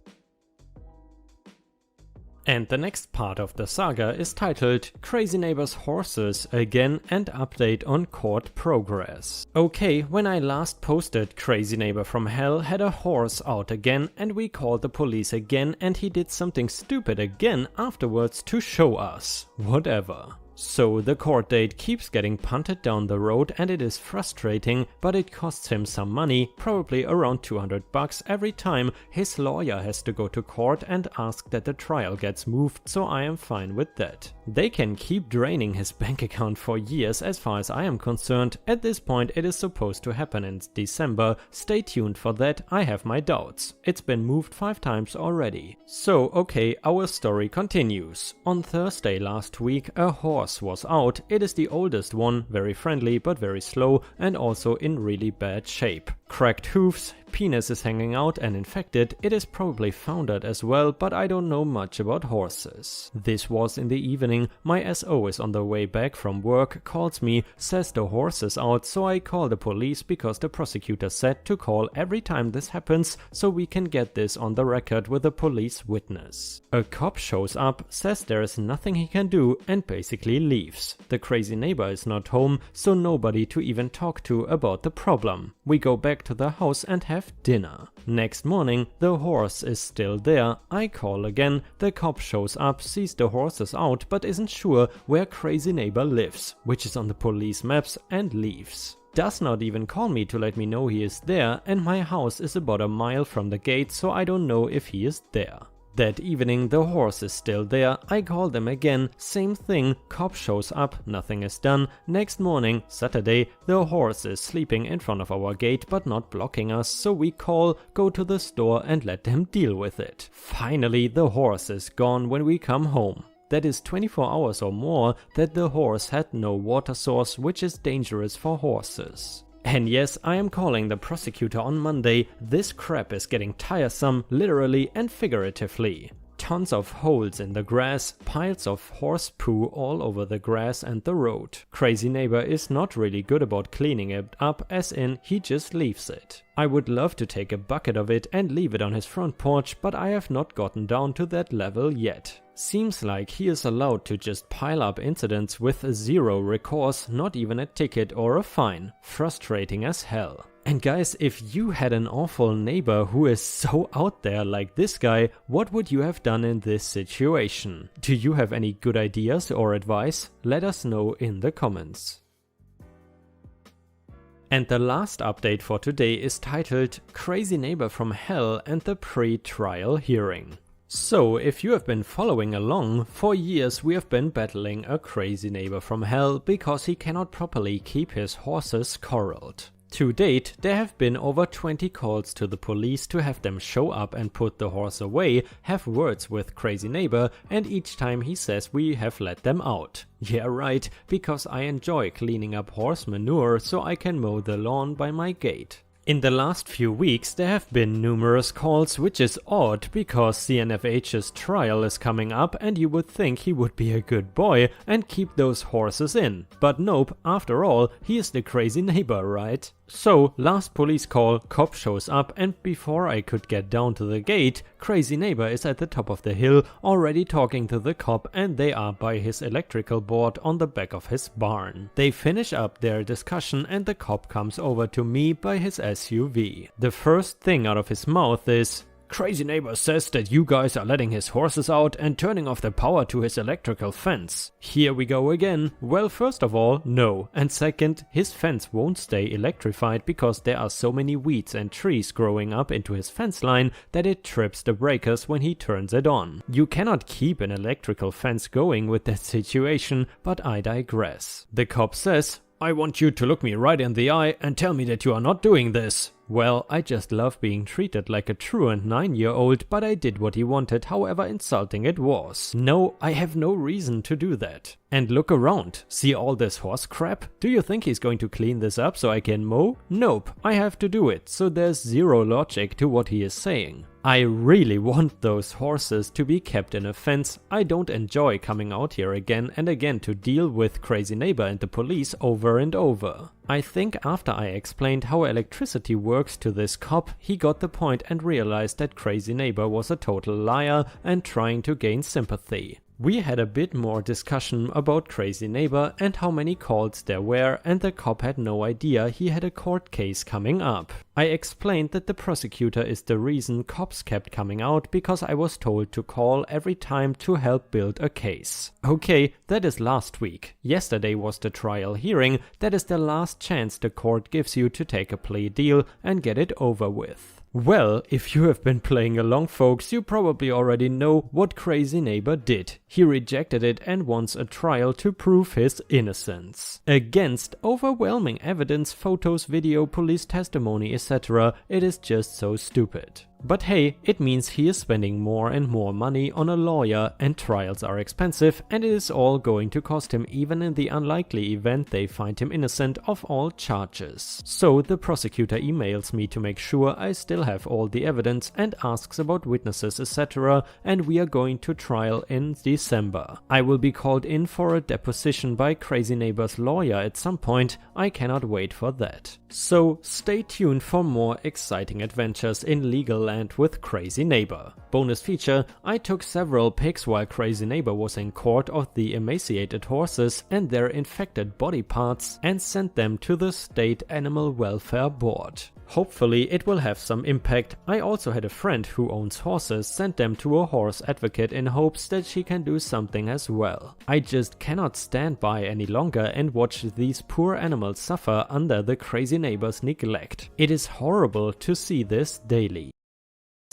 A: And the next part of the saga is titled Crazy Neighbor's Horses Again and Update on Court Progress. Okay, when I last posted, Crazy Neighbor from Hell had a horse out again and we called the police again and he did something stupid again afterwards to show us. Whatever. So the court date keeps getting punted down the road and it is frustrating, but it costs him some money, probably around 200 bucks every time his lawyer has to go to court and ask that the trial gets moved, so I am fine with that. They can keep draining his bank account for years as far as I am concerned. At this point it is supposed to happen in December, stay tuned for that, I have my doubts. It's been moved 5 times already. So okay, our story continues. On Thursday last week a horse was out. It is the oldest one, very friendly but very slow and also in really bad shape. Cracked hoofs, penis is hanging out and infected. It is probably foundered as well, but I don't know much about horses. This was in the evening. My SO is on the way back from work, calls me, says the horse is out, so I call the police because the prosecutor said to call every time this happens so we can get this on the record with a police witness. A cop shows up, says there is nothing he can do and basically leaves. The crazy neighbor is not home, so nobody to even talk to about the problem. We go back to the house and have dinner. Next morning the horse is still there. I call again, the cop shows up, sees the horses out but isn't sure where crazy neighbor lives, which is on the police maps, and leaves. Does not even call me to let me know he is there, and my house is about a mile from the gate, so I don't know if he is there. That evening the horse is still there. I call them again, same thing, cop shows up, nothing is done. Next morning, Saturday, the horse is sleeping in front of our gate but not blocking us, so we call, go to the store and let them deal with it. Finally the horse is gone when we come home. That is 24 hours or more that the horse had no water source, which is dangerous for horses. And yes, I am calling the prosecutor on Monday. This crap is getting tiresome, literally and figuratively. Tons of holes in the grass, piles of horse poo all over the grass and the road. Crazy neighbor is not really good about cleaning it up, as in he just leaves it. I would love to take a bucket of it and leave it on his front porch, but I have not gotten down to that level yet. Seems like he is allowed to just pile up incidents with zero recourse, not even a ticket or a fine. Frustrating as hell. And guys, if you had an awful neighbor who is so out there like this guy, what would you have done in this situation? Do you have any good ideas or advice? Let us know in the comments. And the last update for today is titled Crazy Neighbor from Hell and the Pre-Trial Hearing. So, if you have been following along, for years we have been battling a crazy neighbor from hell because he cannot properly keep his horses corralled. To date, there have been over 20 calls to the police to have them show up and put the horse away, have words with crazy neighbor, and each time he says we have let them out. Yeah right, because I enjoy cleaning up horse manure so I can mow the lawn by my gate. In the last few weeks there have been numerous calls, which is odd because the NFH's trial is coming up and you would think he would be a good boy and keep those horses in. But nope, after all, he is the crazy neighbor, right? So, last police call, cop shows up, and before I could get down to the gate, crazy neighbor is at the top of the hill already talking to the cop, and they are by his electrical board on the back of his barn. They finish up their discussion and the cop comes over to me by his SUV. The first thing out of his mouth is, "Crazy neighbor says that you guys are letting his horses out and turning off the power to his electrical fence." Here we go again. Well, first of all, no. And second, his fence won't stay electrified because there are so many weeds and trees growing up into his fence line that it trips the breakers when he turns it on. You cannot keep an electrical fence going with that situation, but I digress. The cop says, "I want you to look me right in the eye and tell me that you are not doing this." Well, I just love being treated like a truant 9-year-old, but I did what he wanted, however insulting it was. No, I have no reason to do that. And look around, see all this horse crap? Do you think he's going to clean this up so I can mow? Nope, I have to do it, so there's zero logic to what he is saying. I really want those horses to be kept in a fence. I don't enjoy coming out here again and again to deal with crazy neighbor and the police over and over. I think after I explained how electricity works to this cop, he got the point and realized that crazy neighbor was a total liar and trying to gain sympathy. We had a bit more discussion about crazy neighbor and how many calls there were, and the cop had no idea he had a court case coming up. I explained that the prosecutor is the reason cops kept coming out because I was told to call every time to help build a case. Okay, that is last week. Yesterday was the trial hearing. That is the last chance the court gives you to take a plea deal and get it over with. Well, if you have been playing along, folks, you probably already know what crazy neighbor did. He rejected it and wants a trial to prove his innocence. Against overwhelming evidence, photos, video, police testimony, etc. It is just so stupid. But hey, it means he is spending more and more money on a lawyer, and trials are expensive, and it is all going to cost him even in the unlikely event they find him innocent of all charges. So the prosecutor emails me to make sure I still have all the evidence and asks about witnesses, etc., and we are going to trial in December. I will be called in for a deposition by crazy neighbor's lawyer at some point. I cannot wait for that. So stay tuned for more exciting adventures in legal land with crazy neighbor. Bonus feature, I took several pics while crazy neighbor was in court of the emaciated horses and their infected body parts and sent them to the State Animal Welfare Board. Hopefully it will have some impact. I also had a friend who owns horses send them to a horse advocate in hopes that she can do something as well. I just cannot stand by any longer and watch these poor animals suffer under the crazy neighbor's neglect. It is horrible to see this daily.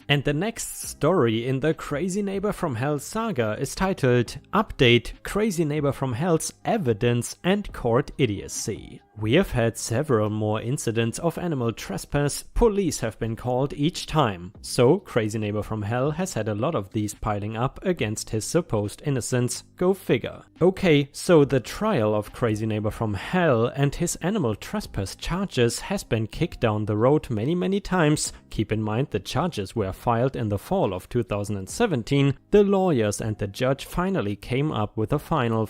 A: And the next story in the Crazy Neighbor from Hell saga is titled Update: Crazy Neighbor from Hell's Evidence and Court Idiocy. We have had several more incidents of animal trespass. Police have been called each time. So Crazy Neighbor from Hell has had a lot of these piling up against his supposed innocence. Go figure. Okay, so the trial of Crazy Neighbor from Hell and his animal trespass charges has been kicked down the road many times. Keep in mind the charges were filed in the fall of 2017. The lawyers and the judge finally came up with a final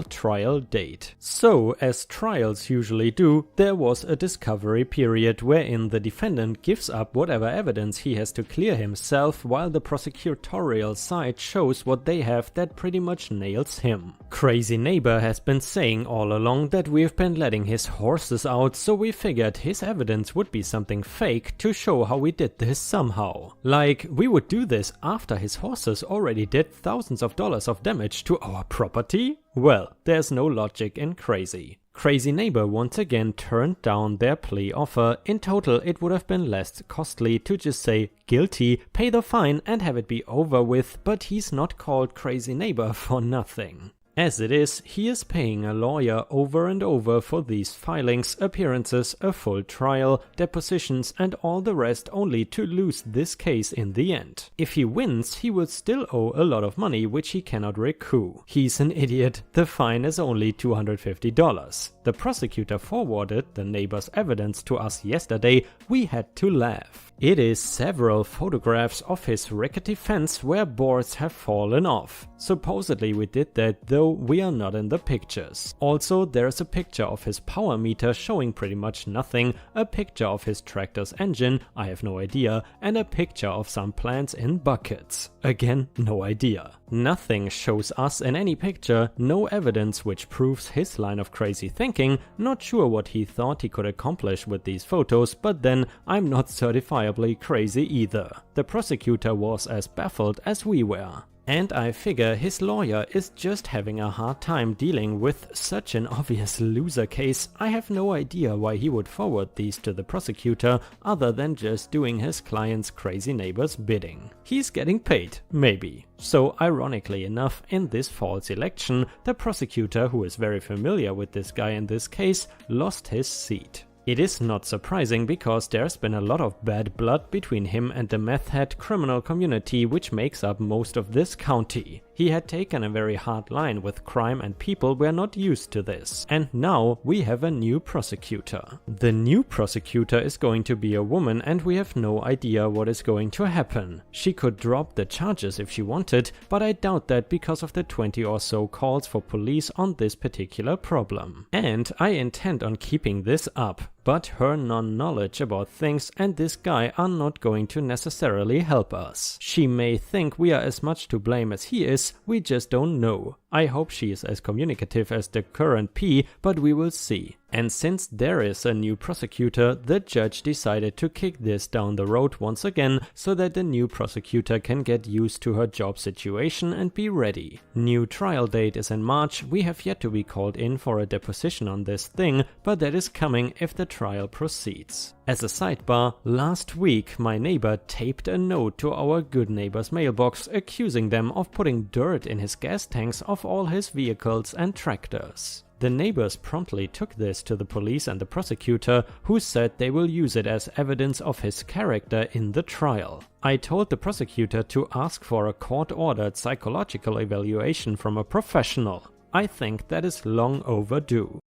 A: trial date. So, as trials usually do, there was a discovery period wherein the defendant gives up whatever evidence he has to clear himself, while the prosecutorial side shows what they have that pretty much nails him. Crazy Neighbor has been saying all along that we've been letting his horses out, so we figured his evidence would be something fake to show how we did this somehow. Like, we would do this after his horses already did thousands of dollars of damage to our property? Well, there's no logic in Crazy. Crazy Neighbor once again turned down their plea offer. In total, it would have been less costly to just say guilty, pay the fine and have it be over with, but he's not called Crazy Neighbor for nothing. As it is, he is paying a lawyer over and over for these filings, appearances, a full trial, depositions and all the rest, only to lose this case in the end. If he wins, he will still owe a lot of money which he cannot recoup. He's an idiot. The fine is only $250. The prosecutor forwarded the neighbor's evidence to us yesterday. We had to laugh. It is several photographs of his rickety fence where boards have fallen off. Supposedly we did that, though we are not in the pictures. Also, there's a picture of his power meter showing pretty much nothing, a picture of his tractor's engine, I have no idea, and a picture of some plants in buckets. Again, no idea. Nothing shows us in any picture, no evidence which proves his line of crazy thinking. Not sure what he thought he could accomplish with these photos, but then I'm not certifiably crazy either. The prosecutor was as baffled as we were. And I figure his lawyer is just having a hard time dealing with such an obvious loser case. I have no idea why he would forward these to the prosecutor other than just doing his client's Crazy Neighbor's bidding. He's getting paid, maybe. So ironically enough, in this fall's election, the prosecutor, who is very familiar with this guy in this case, lost his seat. It is not surprising because there's been a lot of bad blood between him and the meth head criminal community which makes up most of this county. He had taken a very hard line with crime and people were not used to this. And now we have a new prosecutor. The new prosecutor is going to be a woman and we have no idea what is going to happen. She could drop the charges if she wanted, but I doubt that because of the 20 or so calls for police on this particular problem. And I intend on keeping this up. But her non-knowledge about things and this guy are not going to necessarily help us. She may think we are as much to blame as he is, we just don't know. I hope she is as communicative as the current P, but we will see. And since there is a new prosecutor, the judge decided to kick this down the road once again so that the new prosecutor can get used to her job situation and be ready. New trial date is in March. We have yet to be called in for a deposition on this thing, but that is coming if the trial proceeds. As a sidebar, last week my neighbor taped a note to our good neighbor's mailbox accusing them of putting dirt in his gas tanks of all his vehicles and tractors. The neighbors promptly took this to the police and the prosecutor, who said they will use it as evidence of his character in the trial. I told the prosecutor to ask for a court-ordered psychological evaluation from a professional. I think that is long overdue.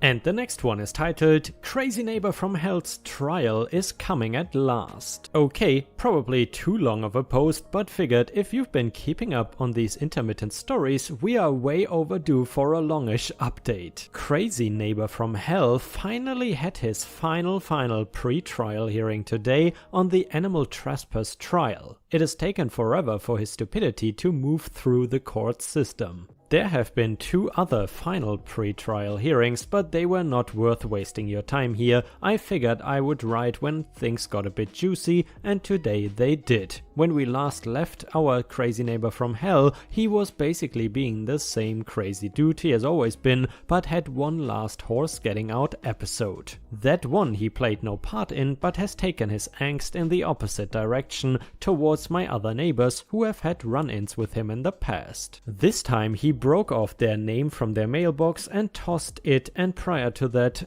A: And the next one is titled, Crazy Neighbor from Hell's Trial is Coming at Last. Okay, probably too long of a post, but figured if you've been keeping up on these intermittent stories, we are way overdue for a longish update. Crazy Neighbor from Hell finally had his final pre-trial hearing today on the animal trespass trial. It has taken forever for his stupidity to move through the court system. There have been 2 other final pre-trial hearings, but they were not worth wasting your time here. I figured I would write when things got a bit juicy, and today they did. When we last left our crazy neighbor from hell, he was basically being the same crazy dude he has always been, but had one last horse getting out episode. That one he played no part in, but has taken his angst in the opposite direction, towards my other neighbors who have had run-ins with him in the past. This time he broke off their name from their mailbox and tossed it, and prior to that,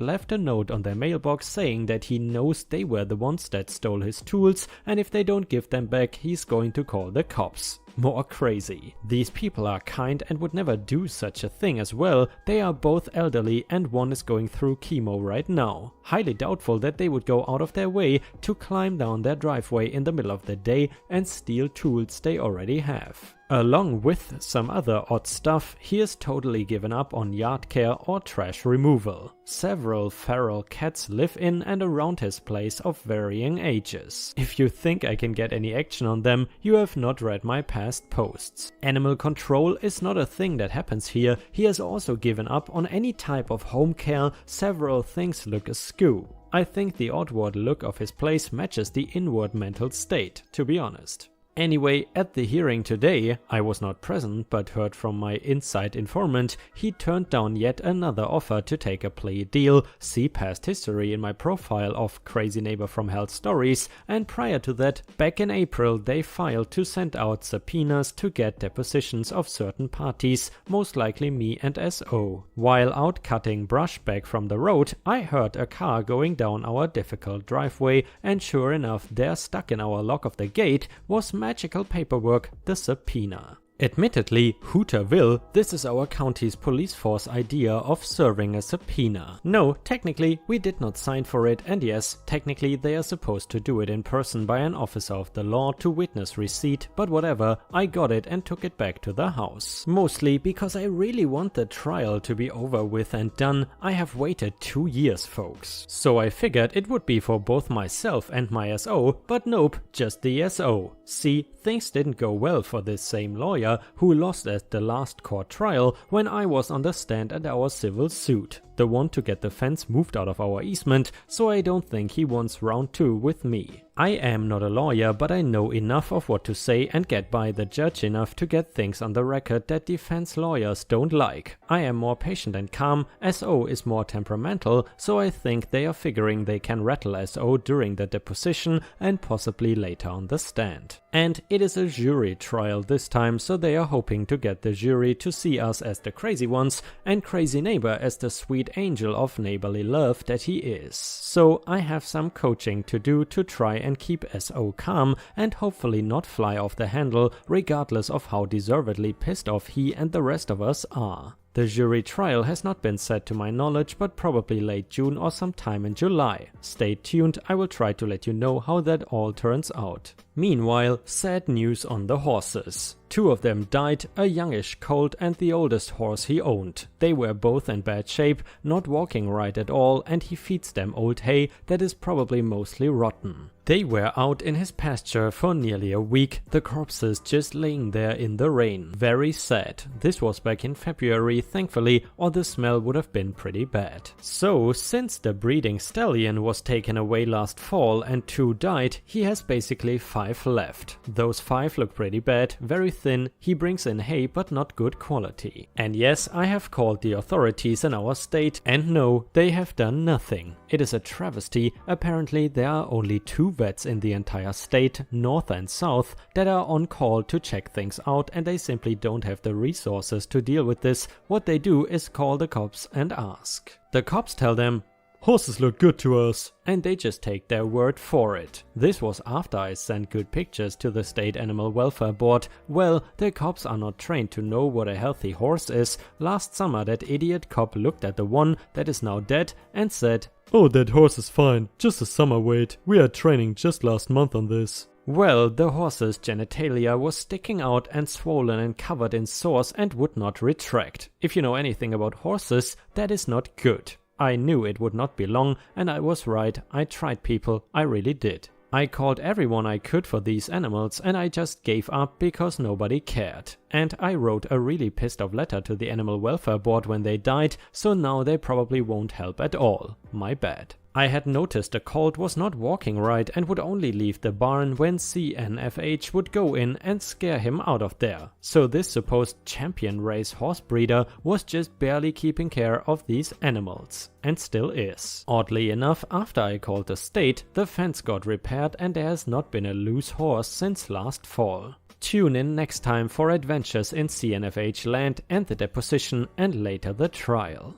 A: left a note on their mailbox saying that he knows they were the ones that stole his tools, and if they don't give them back, he's going to call the cops. More crazy. These people are kind and would never do such a thing as well. They are both elderly and one is going through chemo right now. Highly doubtful that they would go out of their way to climb down their driveway in the middle of the day and steal tools they already have. Along with some other odd stuff, he has totally given up on yard care or trash removal. Several feral cats live in and around his place of varying ages. If you think I can get any action on them, you have not read my past posts. Animal control is not a thing that happens here. He has also given up on any type of home care. Several things look askew. I think the outward look of his place matches the inward mental state, to be honest. Anyway, at the hearing today, I was not present but heard from my inside informant, he turned down yet another offer to take a plea deal, see past history in my profile of Crazy Neighbor from Hell stories, and prior to that, back in April they filed to send out subpoenas to get depositions of certain parties, most likely me and SO. While out cutting brush back from the road, I heard a car going down our difficult driveway, and sure enough, there stuck in our lock of the gate was magical paperwork, the subpoena. Admittedly, Hooterville, this is our county's police force idea of serving a subpoena. No, technically we did not sign for it, and yes, technically they are supposed to do it in person by an officer of the law to witness receipt, but whatever, I got it and took it back to the house. Mostly because I really want the trial to be over with and done. I have waited 2 years, folks. So I figured it would be for both myself and my SO, but nope, just the SO. See, things didn't go well for this same lawyer who lost at the last court trial when I was on the stand at our civil suit. The one to get the fence moved out of our easement, so I don't think he wants round 2 with me. I am not a lawyer, but I know enough of what to say and get by the judge enough to get things on the record that defense lawyers don't like. I am more patient and calm, SO is more temperamental, so I think they are figuring they can rattle SO during the deposition and possibly later on the stand. And it is a jury trial this time, so they are hoping to get the jury to see us as the crazy ones and Crazy Neighbor as the sweet sweet angel of neighborly love that he is. So I have some coaching to do to try and keep SO calm and hopefully not fly off the handle regardless of how deservedly pissed off he and the rest of us are. The jury trial has not been set to my knowledge, but probably late June or sometime in July. Stay tuned, I will try to let you know how that all turns out. Meanwhile, sad news on the horses. 2 of them died, a youngish colt and the oldest horse he owned. They were both in bad shape, not walking right at all, and he feeds them old hay that is probably mostly rotten. They were out in his pasture for nearly a week, the corpses just laying there in the rain. Very sad. This was back in February, thankfully, or the smell would have been pretty bad. So, since the breeding stallion was taken away last fall and 2 died, he has basically 5 left. Those 5 look pretty bad, very thin, he brings in hay but not good quality. And yes, I have called the authorities in our state, and no, they have done nothing. It is a travesty. Apparently there are only 2 vets in the entire state, north and south, that are on call to check things out, and they simply don't have the resources to deal with this. What they do is call the cops and ask. The cops tell them,
B: "Horses look good to us."
A: and they just take their word for it. This was after I sent good pictures to the State Animal Welfare Board. Well, the cops are not trained to know what a healthy horse is. Last summer that idiot cop looked at the one that is now dead and said,
B: "Oh, that horse is fine, just a summer weight. We had training just last month on this."
A: Well, the horse's genitalia was sticking out and swollen and covered in sores and would not retract. If you know anything about horses, that is not good. I knew it would not be long, and I was right. I tried, people, I really did. I called everyone I could for these animals, and I just gave up because nobody cared. And I wrote a really pissed off letter to the Animal Welfare Board when they died, so now they probably won't help at all. My bad. I had noticed the colt was not walking right and would only leave the barn when CNFH would go in and scare him out of there. So this supposed champion race horse breeder was just barely keeping care of these animals. And still is. Oddly enough, after I called the state, the fence got repaired and there has not been a loose horse since last fall. Tune in next time for adventures in CNFH land and the deposition and later the trial.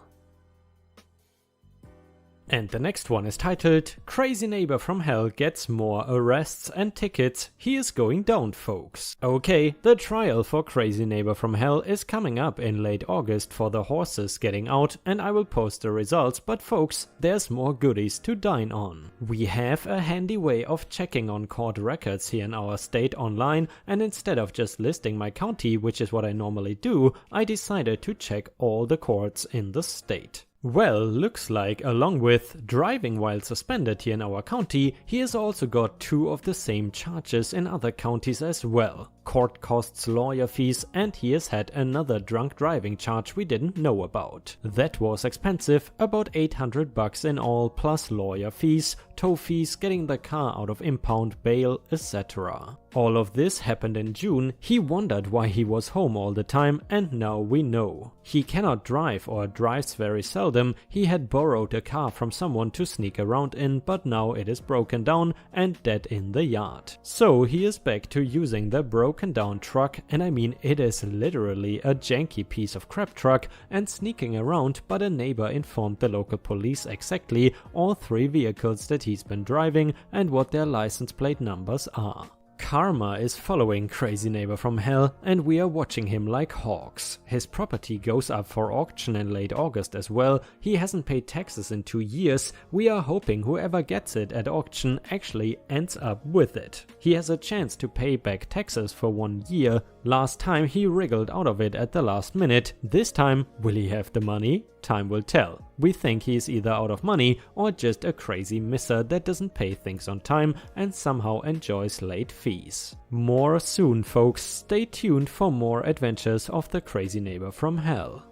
A: And the next one is titled, Crazy Neighbor from Hell Gets More Arrests and Tickets. He is going down, folks. Okay, the trial for Crazy Neighbor from Hell is coming up in late August for the horses getting out, and I will post the results, but folks, there's more goodies to dine on. We have a handy way of checking on court records here in our state online, and instead of just listing my county, which is what I normally do, I decided to check all the courts in the state. Well, looks like along with driving while suspended here in our county, he has also got 2 of the same charges in other counties as well. Court costs, lawyer fees, and he has had another drunk driving charge we didn't know about. That was expensive, about $800 in all, plus lawyer fees, tow fees, getting the car out of impound, bail, etc. All of this happened in June. He wondered why he was home all the time, and now we know. He cannot drive or drives very seldom. He had borrowed a car from someone to sneak around in, but now it is broken down and dead in the yard. So he is back to using the broken down truck, and I mean it is literally a janky piece of crap truck, and sneaking around, but a neighbor informed the local police exactly all 3 vehicles that he's been driving and what their license plate numbers are. Karma is following Crazy Neighbor from Hell, and we are watching him like hawks. His property goes up for auction in late August as well. He hasn't paid taxes in 2 years. We are hoping whoever gets it at auction actually ends up with it. He has a chance to pay back taxes for 1 year. Last time he wriggled out of it at the last minute. This time, will he have the money? Time will tell. We think he is either out of money or just a crazy misser that doesn't pay things on time and somehow enjoys late fees. More soon, folks. Stay tuned for more adventures of the Crazy Neighbor from Hell.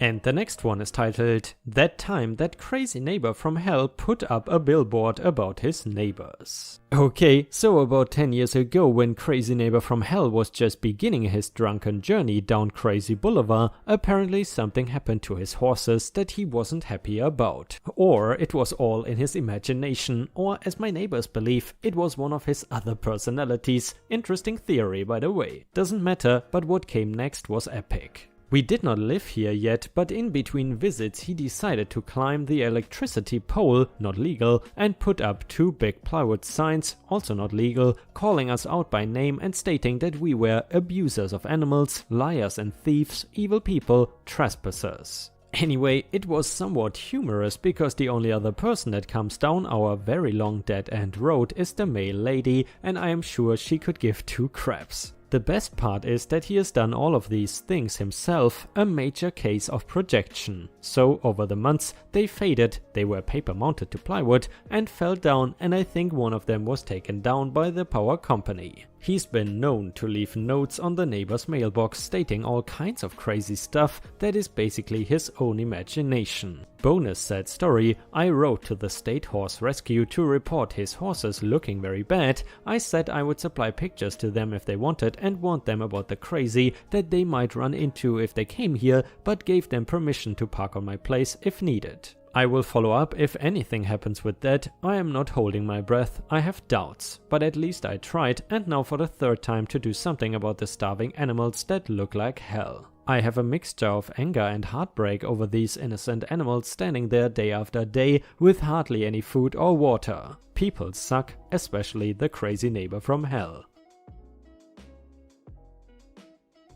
A: And the next one is titled, That Time That Crazy Neighbor from Hell Put Up a Billboard About His Neighbors. Okay, so about 10 years ago, when Crazy Neighbor from Hell was just beginning his drunken journey down Crazy Boulevard, apparently something happened to his horses that he wasn't happy about. Or it was all in his imagination, or as my neighbors believe, it was one of his other personalities. Interesting theory, by the way. Doesn't matter, but what came next was epic. We did not live here yet, but in between visits he decided to climb the electricity pole, not legal, and put up 2 big plywood signs, also not legal, calling us out by name and stating that we were abusers of animals, liars and thieves, evil people, trespassers. Anyway, it was somewhat humorous because the only other person that comes down our very long dead-end road is the male lady, and I am sure she could give 2 craps. The best part is that he has done all of these things himself, a major case of projection. So over the months they faded, they were paper mounted to plywood and fell down, and I think one of them was taken down by the power company. He's been known to leave notes on the neighbor's mailbox stating all kinds of crazy stuff that is basically his own imagination. Bonus sad story, I wrote to the state horse rescue to report his horses looking very bad. I said I would supply pictures to them if they wanted and warned them about the crazy that they might run into if they came here, but gave them permission to park on my place if needed. I will follow up if anything happens with that. I am not holding my breath, I have doubts, but at least I tried, and now for the 3rd time to do something about the starving animals that look like hell. I have a mixture of anger and heartbreak over these innocent animals standing there day after day with hardly any food or water. People suck, especially the crazy neighbor from hell.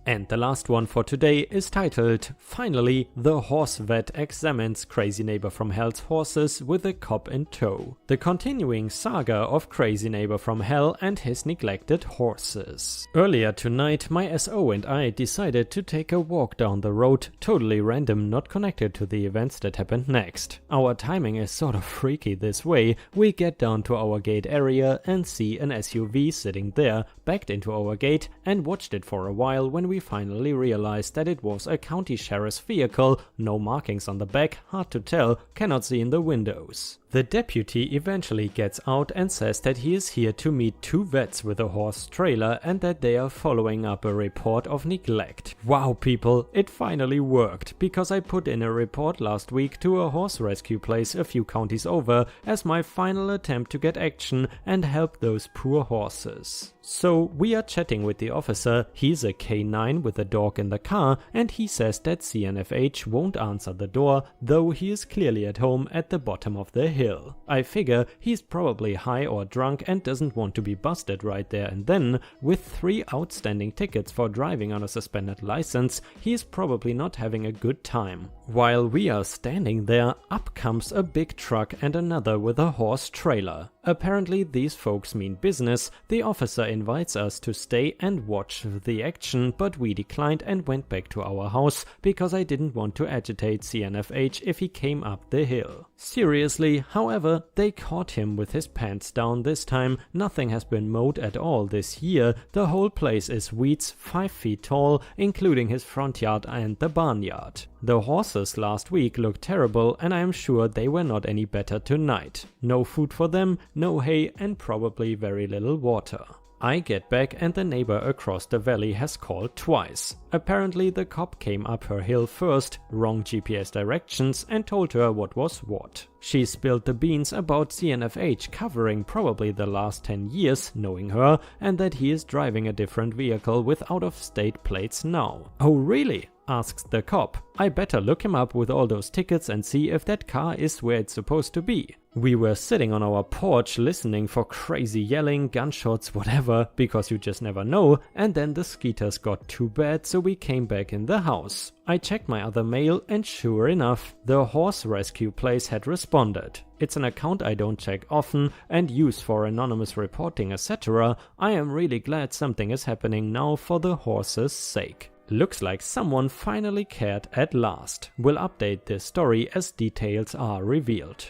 A: And the last one for today is titled, Finally, the horse vet examines crazy neighbor from hell's horses with a cop in tow. The continuing saga of crazy neighbor from hell and his neglected horses. Earlier tonight, my SO and I decided to take a walk down the road, totally random, not connected to the events that happened next. Our timing is sort of freaky this way. We get down to our gate area and see an SUV sitting there, backed into our gate, and watched it for a while when we finally realized that it was a county sheriff's vehicle, no markings on the back, hard to tell, cannot see in the windows. The deputy eventually gets out and says that he is here to meet 2 vets with a horse trailer and that they are following up a report of neglect. Wow people, it finally worked, because I put in a report last week to a horse rescue place a few counties over as my final attempt to get action and help those poor horses. So we are chatting with the officer, he's a K9 with a dog in the car, and he says that CNFH won't answer the door, though he is clearly at home at the bottom of the hill. I figure he's probably high or drunk and doesn't want to be busted right there and then. With 3 outstanding tickets for driving on a suspended license, he's probably not having a good time. While we are standing there, up comes a big truck and another with a horse trailer. Apparently these folks mean business. The officer invites us to stay and watch the action, but we declined and went back to our house because I didn't want to agitate CNFH if he came up the hill. Seriously, however, they caught him with his pants down this time. Nothing has been mowed at all this year. The whole place is weeds 5 feet tall, including his front yard and the barnyard. The horses last week looked terrible, and I am sure they were not any better tonight. No food for them, no hay, and probably very little water. I get back and the neighbor across the valley has called twice. Apparently the cop came up her hill first, wrong GPS directions, and told her what was what. She spilled the beans about CNFH covering probably the last 10 years, knowing her, and that he is driving a different vehicle with out-of-state plates now. Oh really? Asks the cop. I better look him up with all those tickets and see if that car is where it's supposed to be. We were sitting on our porch listening for crazy yelling, gunshots, whatever, because you just never know, and then the skeeters got too bad, so we came back in the house. I checked my other mail and sure enough, the horse rescue place had responded. It's an account I don't check often and use for anonymous reporting, etc. I am really glad something is happening now for the horse's sake. Looks like someone finally cared at last. We'll update this story as details are revealed.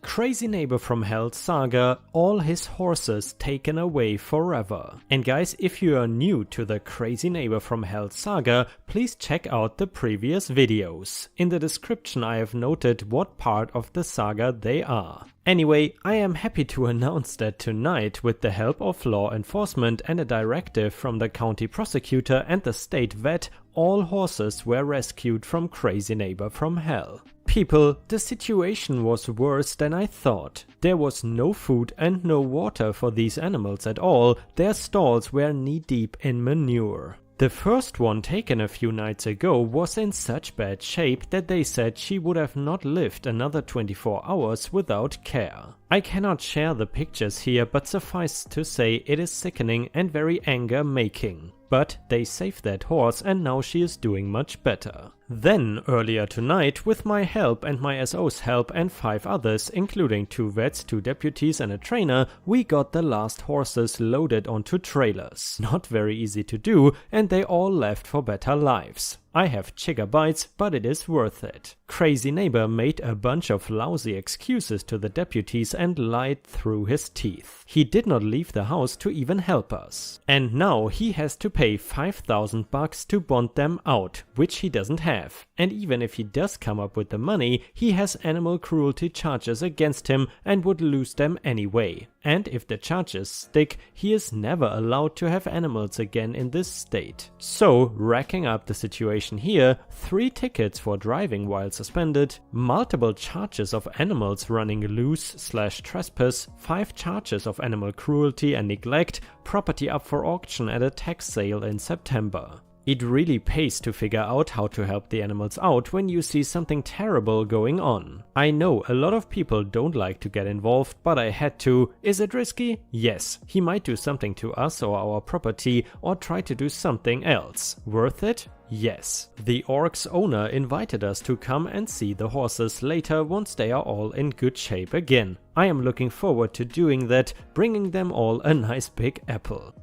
A: Crazy neighbor from hell saga, all his horses taken away forever. And guys, if you are new to the crazy neighbor from hell saga, please check out the previous videos. In the description I have noted what part of the saga they are. Anyway, I am happy to announce that tonight, with the help of law enforcement and a directive from the county prosecutor and the state vet, all horses were rescued from crazy neighbor from hell. People, the situation was worse than I thought. There was no food and no water for these animals at all. Their stalls were knee-deep in manure. The first one taken a few nights ago was in such bad shape that they said she would have not lived another 24 hours without care. I cannot share the pictures here, but suffice to say it is sickening and very anger-making. But they saved that horse and now she is doing much better. Then, earlier tonight, with my help and my SO's help and 5 others, including 2 vets, 2 deputies and a trainer, we got the last horses loaded onto trailers. Not very easy to do, and they all left for better lives. I have gigabytes, but it is worth it. Crazy Neighbor made a bunch of lousy excuses to the deputies and lied through his teeth. He did not leave the house to even help us. And now he has to pay $5,000 to bond them out, which he doesn't have. And even if he does come up with the money, he has animal cruelty charges against him and would lose them anyway. And if the charges stick, he is never allowed to have animals again in this state. So, racking up the situation here, 3 tickets for driving while suspended, multiple charges of animals running loose/trespass, 5 charges of animal cruelty and neglect, property up for auction at a tax sale in September. It really pays to figure out how to help the animals out when you see something terrible going on. I know a lot of people don't like to get involved, but I had to. Is it risky? Yes. He might do something to us or our property or try to do something else. Worth it? Yes. The orc's owner invited us to come and see the horses later once they are all in good shape again. I am looking forward to doing that, bringing them all a nice big apple.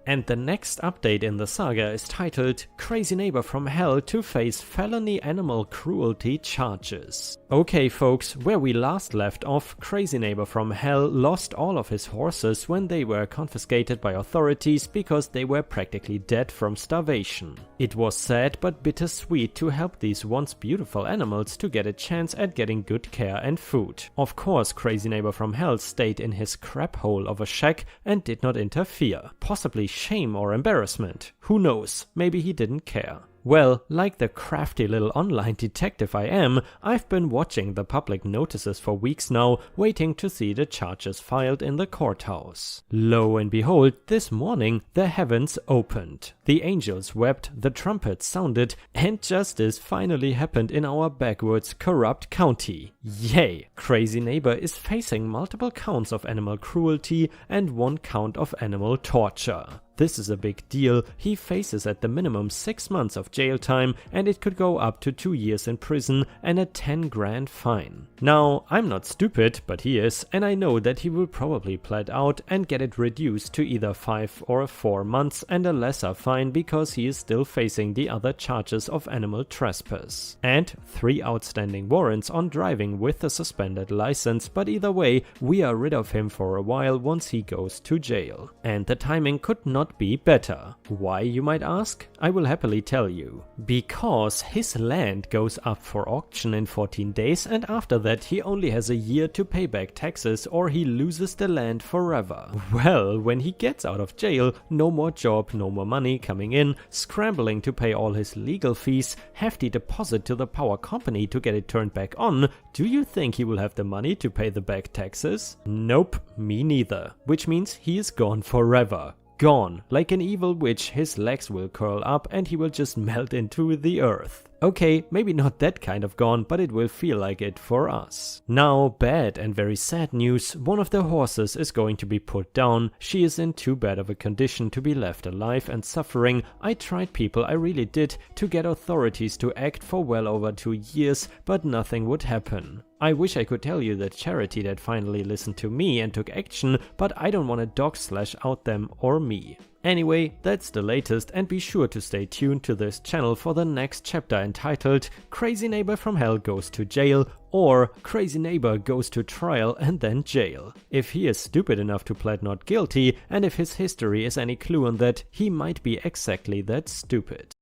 A: And the next update in the saga is titled Crazy Neighbor from Hell to face felony animal cruelty charges. Okay folks, where we last left off, Crazy Neighbor from Hell lost all of his horses when they were confiscated by authorities because they were practically dead from starvation. It was sad but bittersweet to help these once beautiful animals to get a chance at getting good care and food. Of course, Crazy Neighbor from Hell stayed in his crap hole of a shack and did not interfere. Possibly shame or embarrassment. Who knows? Maybe he didn't care. Well, like the crafty little online detective I am, I've been watching the public notices for weeks now, waiting to see the charges filed in the courthouse. Lo and behold, this morning the heavens opened. The angels wept, the trumpets sounded, and justice finally happened in our backwoods corrupt county. Yay! Crazy Neighbor is facing multiple counts of animal cruelty and 1 count of animal torture. This is a big deal. He faces at the minimum 6 months of jail time and it could go up to 2 years in prison and a 10 grand fine. Now, I'm not stupid, but he is, and I know that he will probably plead out and get it reduced to either 5 or 4 months and a lesser fine because he is still facing the other charges of animal trespass. And 3 outstanding warrants on driving with a suspended license, but either way, we are rid of him for a while once he goes to jail. And the timing could not be better. Why, you might ask? I will happily tell you. Because his land goes up for auction in 14 days and after that he only has a year to pay back taxes or he loses the land forever. Well, when he gets out of jail, no more job, no more money coming in, scrambling to pay all his legal fees, hefty deposit to the power company to get it turned back on, do you think he will have the money to pay the back taxes? Nope, me neither. Which means he is gone forever. Gone. Like an evil witch, his legs will curl up and he will just melt into the earth. Okay, maybe not that kind of gone, but it will feel like it for us. Now, bad and very sad news, one of the horses is going to be put down. She is in too bad of a condition to be left alive and suffering. I tried people, I really did, to get authorities to act for well over 2 years, but nothing would happen. I wish I could tell you the charity that finally listened to me and took action, but I don't want to dog/out them or me. Anyway, that's the latest and be sure to stay tuned to this channel for the next chapter entitled Crazy Neighbor from Hell Goes to Jail or Crazy Neighbor Goes to Trial and then Jail. If he is stupid enough to plead not guilty and if his history is any clue on that, he might be exactly that stupid.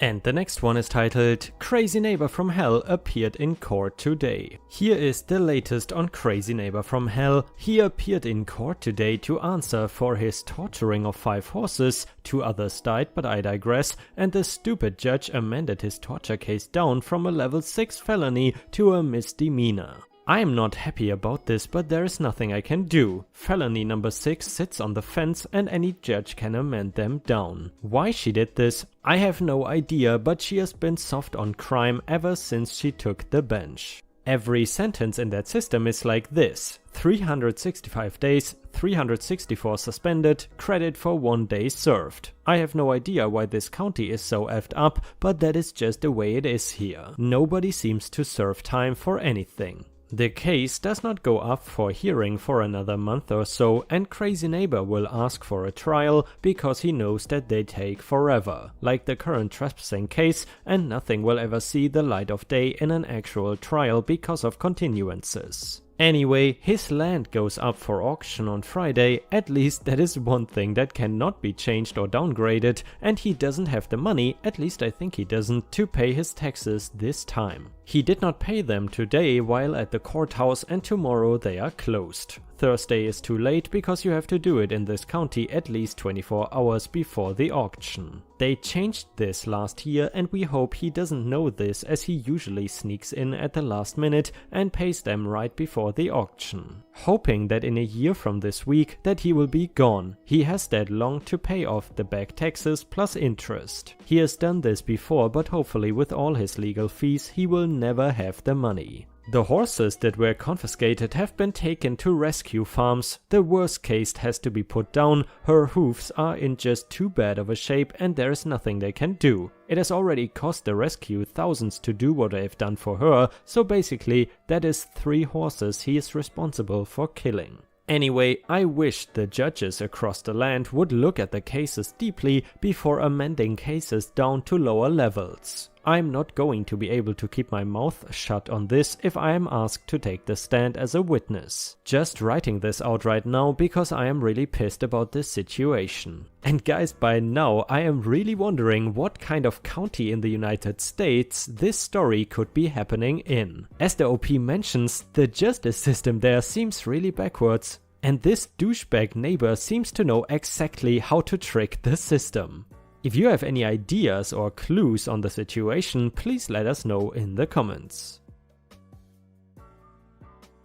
A: And the next one is titled Crazy Neighbor from Hell appeared in court today. Here is the latest on Crazy Neighbor from Hell. He appeared in court today to answer for his torturing of 5 horses. 2 others died, but I digress, and the stupid judge amended his torture case down from a level 6 felony to a misdemeanor. I am not happy about this, but there is nothing I can do. Felony number 6 sits on the fence and any judge can amend them down. Why she did this, I have no idea, but she has been soft on crime ever since she took the bench. Every sentence in that system is like this: 365 days, 364 suspended, credit for 1 day served. I have no idea why this county is so effed up, but that is just the way it is here. Nobody seems to serve time for anything. The case does not go up for hearing for another month or so, and Crazy Neighbor will ask for a trial because he knows that they take forever, like the current trespassing case, and nothing will ever see the light of day in an actual trial because of continuances. Anyway, his land goes up for auction on Friday, at least that is one thing that cannot be changed or downgraded, and he doesn't have the money, at least I think he doesn't, to pay his taxes this time. He did not pay them today while at the courthouse, and tomorrow they are closed. Thursday is too late because you have to do it in this county at least 24 hours before the auction. They changed this last year and we hope he doesn't know this, as he usually sneaks in at the last minute and pays them right before the auction. Hoping that in a year from this week that he will be gone. He has that long to pay off the back taxes plus interest. He has done this before, but hopefully with all his legal fees he will never have the money. The horses that were confiscated have been taken to rescue farms. The worst case has to be put down. Her hoofs are in just too bad of a shape and there is nothing they can do. It has already cost the rescue thousands to do what they've done for her, so basically that is 3 horses he is responsible for killing. Anyway, I wish the judges across the land would look at the cases deeply before amending cases down to lower levels. I'm not going to be able to keep my mouth shut on this if I am asked to take the stand as a witness. Just writing this out right now because I am really pissed about this situation. And guys, by now I am really wondering what kind of county in the United States this story could be happening in. As the OP mentions, the justice system there seems really backwards. And this douchebag neighbor seems to know exactly how to trick the system. If you have any ideas or clues on the situation, please let us know in the comments.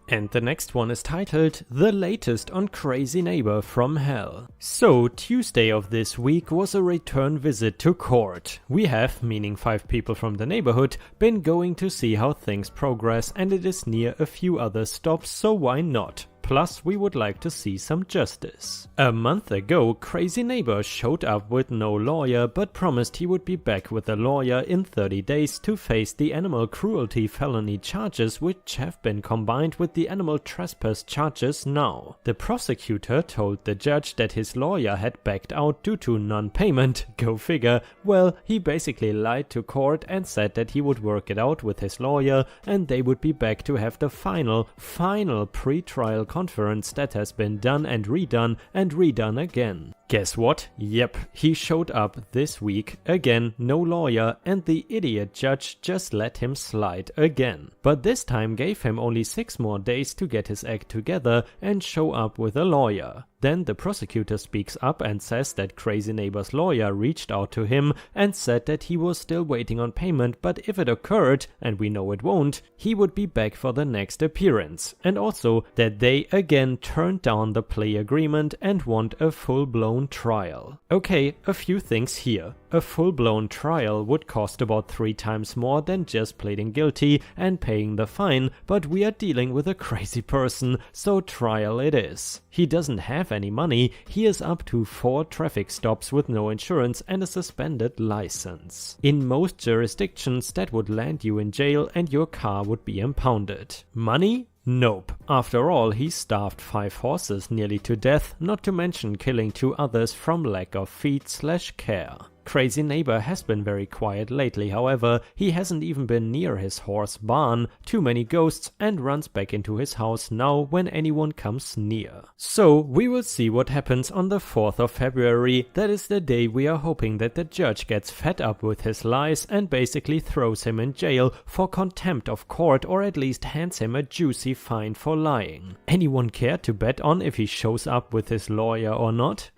A: And the next one is titled The Latest on Crazy Neighbor from Hell. So, Tuesday of this week was a return visit to court. We have, meaning 5 people from the neighborhood, been going to see how things progress, and it is near a few other stops, so why not? Plus, we would like to see some justice. A month ago, Crazy Neighbor showed up with no lawyer but promised he would be back with a lawyer in 30 days to face the animal cruelty felony charges, which have been combined with the animal trespass charges now. The prosecutor told the judge that his lawyer had backed out due to non-payment. Go figure. Well, he basically lied to court and said that he would work it out with his lawyer and they would be back to have the final pre-trial conference that has been done and redone again. Guess what? Yep, he showed up this week, again, no lawyer, and the idiot judge just let him slide again. But this time gave him only 6 more days to get his act together and show up with a lawyer. Then the prosecutor speaks up and says that Crazy Neighbor's lawyer reached out to him and said that he was still waiting on payment, but if it occurred, and we know it won't, he would be back for the next appearance. And also that they again turned down the plea agreement and want a full-blown trial. Okay, a few things here. A full-blown trial would cost about 3 times more than just pleading guilty and paying the fine, but we are dealing with a crazy person, so trial it is. He doesn't have any money, he is up to 4 traffic stops with no insurance and a suspended license. In most jurisdictions that would land you in jail and your car would be impounded. Money? Nope. After all, he starved 5 horses nearly to death, not to mention killing 2 others from lack of feed/care. Crazy Neighbor has been very quiet lately, however. He hasn't even been near his horse barn, too many ghosts, and runs back into his house now when anyone comes near. So we will see what happens on the 4th of February. That is the day we are hoping that the judge gets fed up with his lies and basically throws him in jail for contempt of court, or at least hands him a juicy fine for lying. Anyone care to bet on if he shows up with his lawyer or not?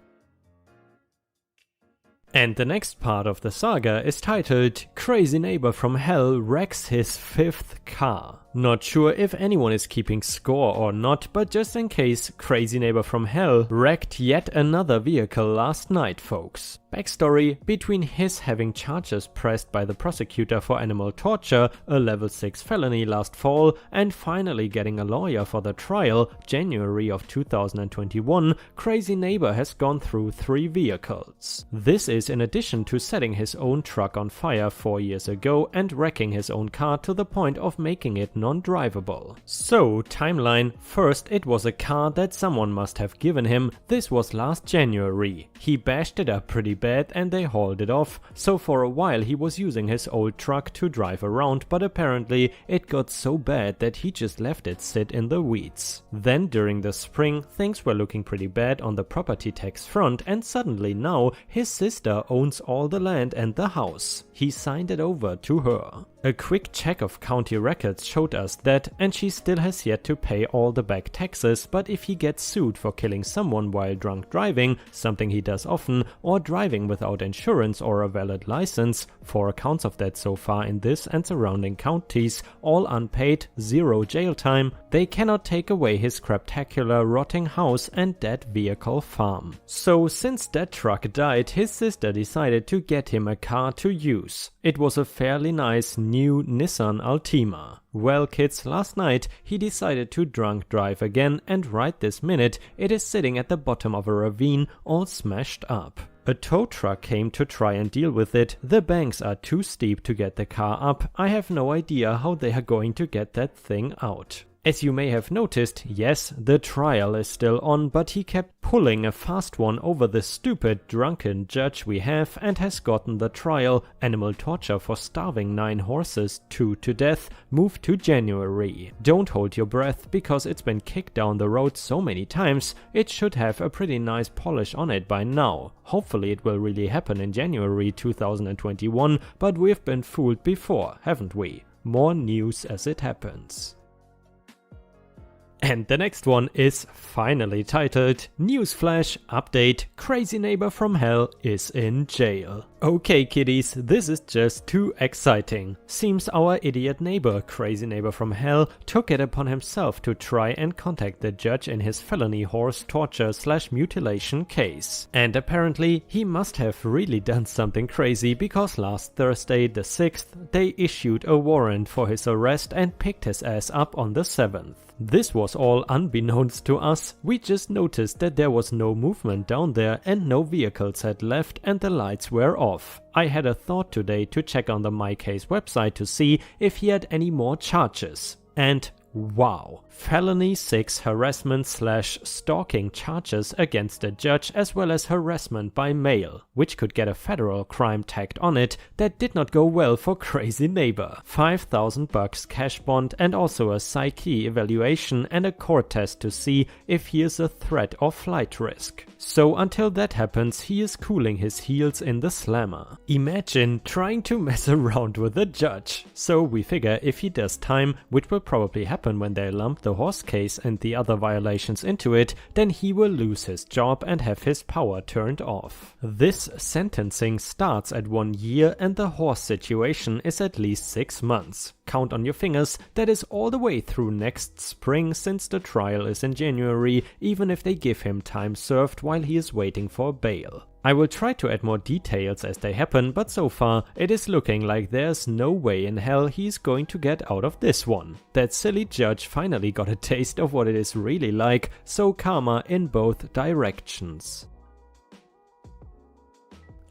A: And the next part of the saga is titled Crazy Neighbor from Hell wrecks his 5th car. Not sure if anyone is keeping score or not, but just in case, Crazy Neighbor from Hell wrecked yet another vehicle last night, folks. Backstory: between his having charges pressed by the prosecutor for animal torture, a level 6 felony last fall, and finally getting a lawyer for the trial, January of 2021, Crazy Neighbor has gone through 3 vehicles. This is in addition to setting his own truck on fire 4 years ago and wrecking his own car to the point of making it non-drivable. So, timeline: first it was a car that someone must have given him. This was last January. He bashed it up pretty bad and they hauled it off, so for a while he was using his old truck to drive around, but apparently it got so bad that he just left it sit in the weeds. Then during the spring things were looking pretty bad on the property tax front, and suddenly now his sister owns all the land and the house. He signed it over to her. A quick check of county records showed us that, and she still has yet to pay all the back taxes, but if he gets sued for killing someone while drunk driving, something he does often, or driving without insurance or a valid license, 4 counts of that so far in this and surrounding counties, all unpaid, 0 jail time, they cannot take away his craptacular rotting house and dead vehicle farm. So since that truck died, his sister decided to get him a car to use. It was a fairly nice new Nissan Altima. Well kids, last night he decided to drunk drive again, and right this minute it is sitting at the bottom of a ravine all smashed up. A tow truck came to try and deal with it. The banks are too steep to get the car up. I have no idea how they are going to get that thing out. As you may have noticed, yes, the trial is still on, but he kept pulling a fast one over the stupid drunken judge we have and has gotten the trial, animal torture for starving 9 horses, 2 to death, moved to January. Don't hold your breath, because it's been kicked down the road so many times, it should have a pretty nice polish on it by now. Hopefully it will really happen in January 2021, but we've been fooled before, haven't we? More news as it happens. And the next one is finally titled Newsflash Update: Crazy Neighbor from Hell is in jail. Okay kiddies, this is just too exciting. Seems our idiot neighbor, Crazy Neighbor from Hell, took it upon himself to try and contact the judge in his felony horse torture / mutilation case. And apparently he must have really done something crazy, because last Thursday the 6th they issued a warrant for his arrest and picked his ass up on the 7th. This was all unbeknownst to us. We just noticed that there was no movement down there and no vehicles had left and the lights were off. I had a thought today to check on the MyCase website to see if he had any more charges. And wow, felony 6 harassment / stalking charges against a judge, as well as harassment by mail, which could get a federal crime tagged on it. That did not go well for Crazy Neighbor. $5,000 cash bond and also a psyche evaluation and a court test to see if he is a threat or flight risk. So until that happens, he is cooling his heels in the slammer. Imagine trying to mess around with a judge. So we figure if he does time, which will probably happen when they lump the horse case and the other violations into it, then he will lose his job and have his power turned off. This sentencing starts at 1 year and the horse situation is at least 6 months. Count on your fingers, that is all the way through next spring, since the trial is in January, even if they give him time served while he is waiting for bail. I will try to add more details as they happen, but so far it is looking like there's no way in hell he's going to get out of this one. That silly judge finally got a taste of what it is really like, so karma in both directions.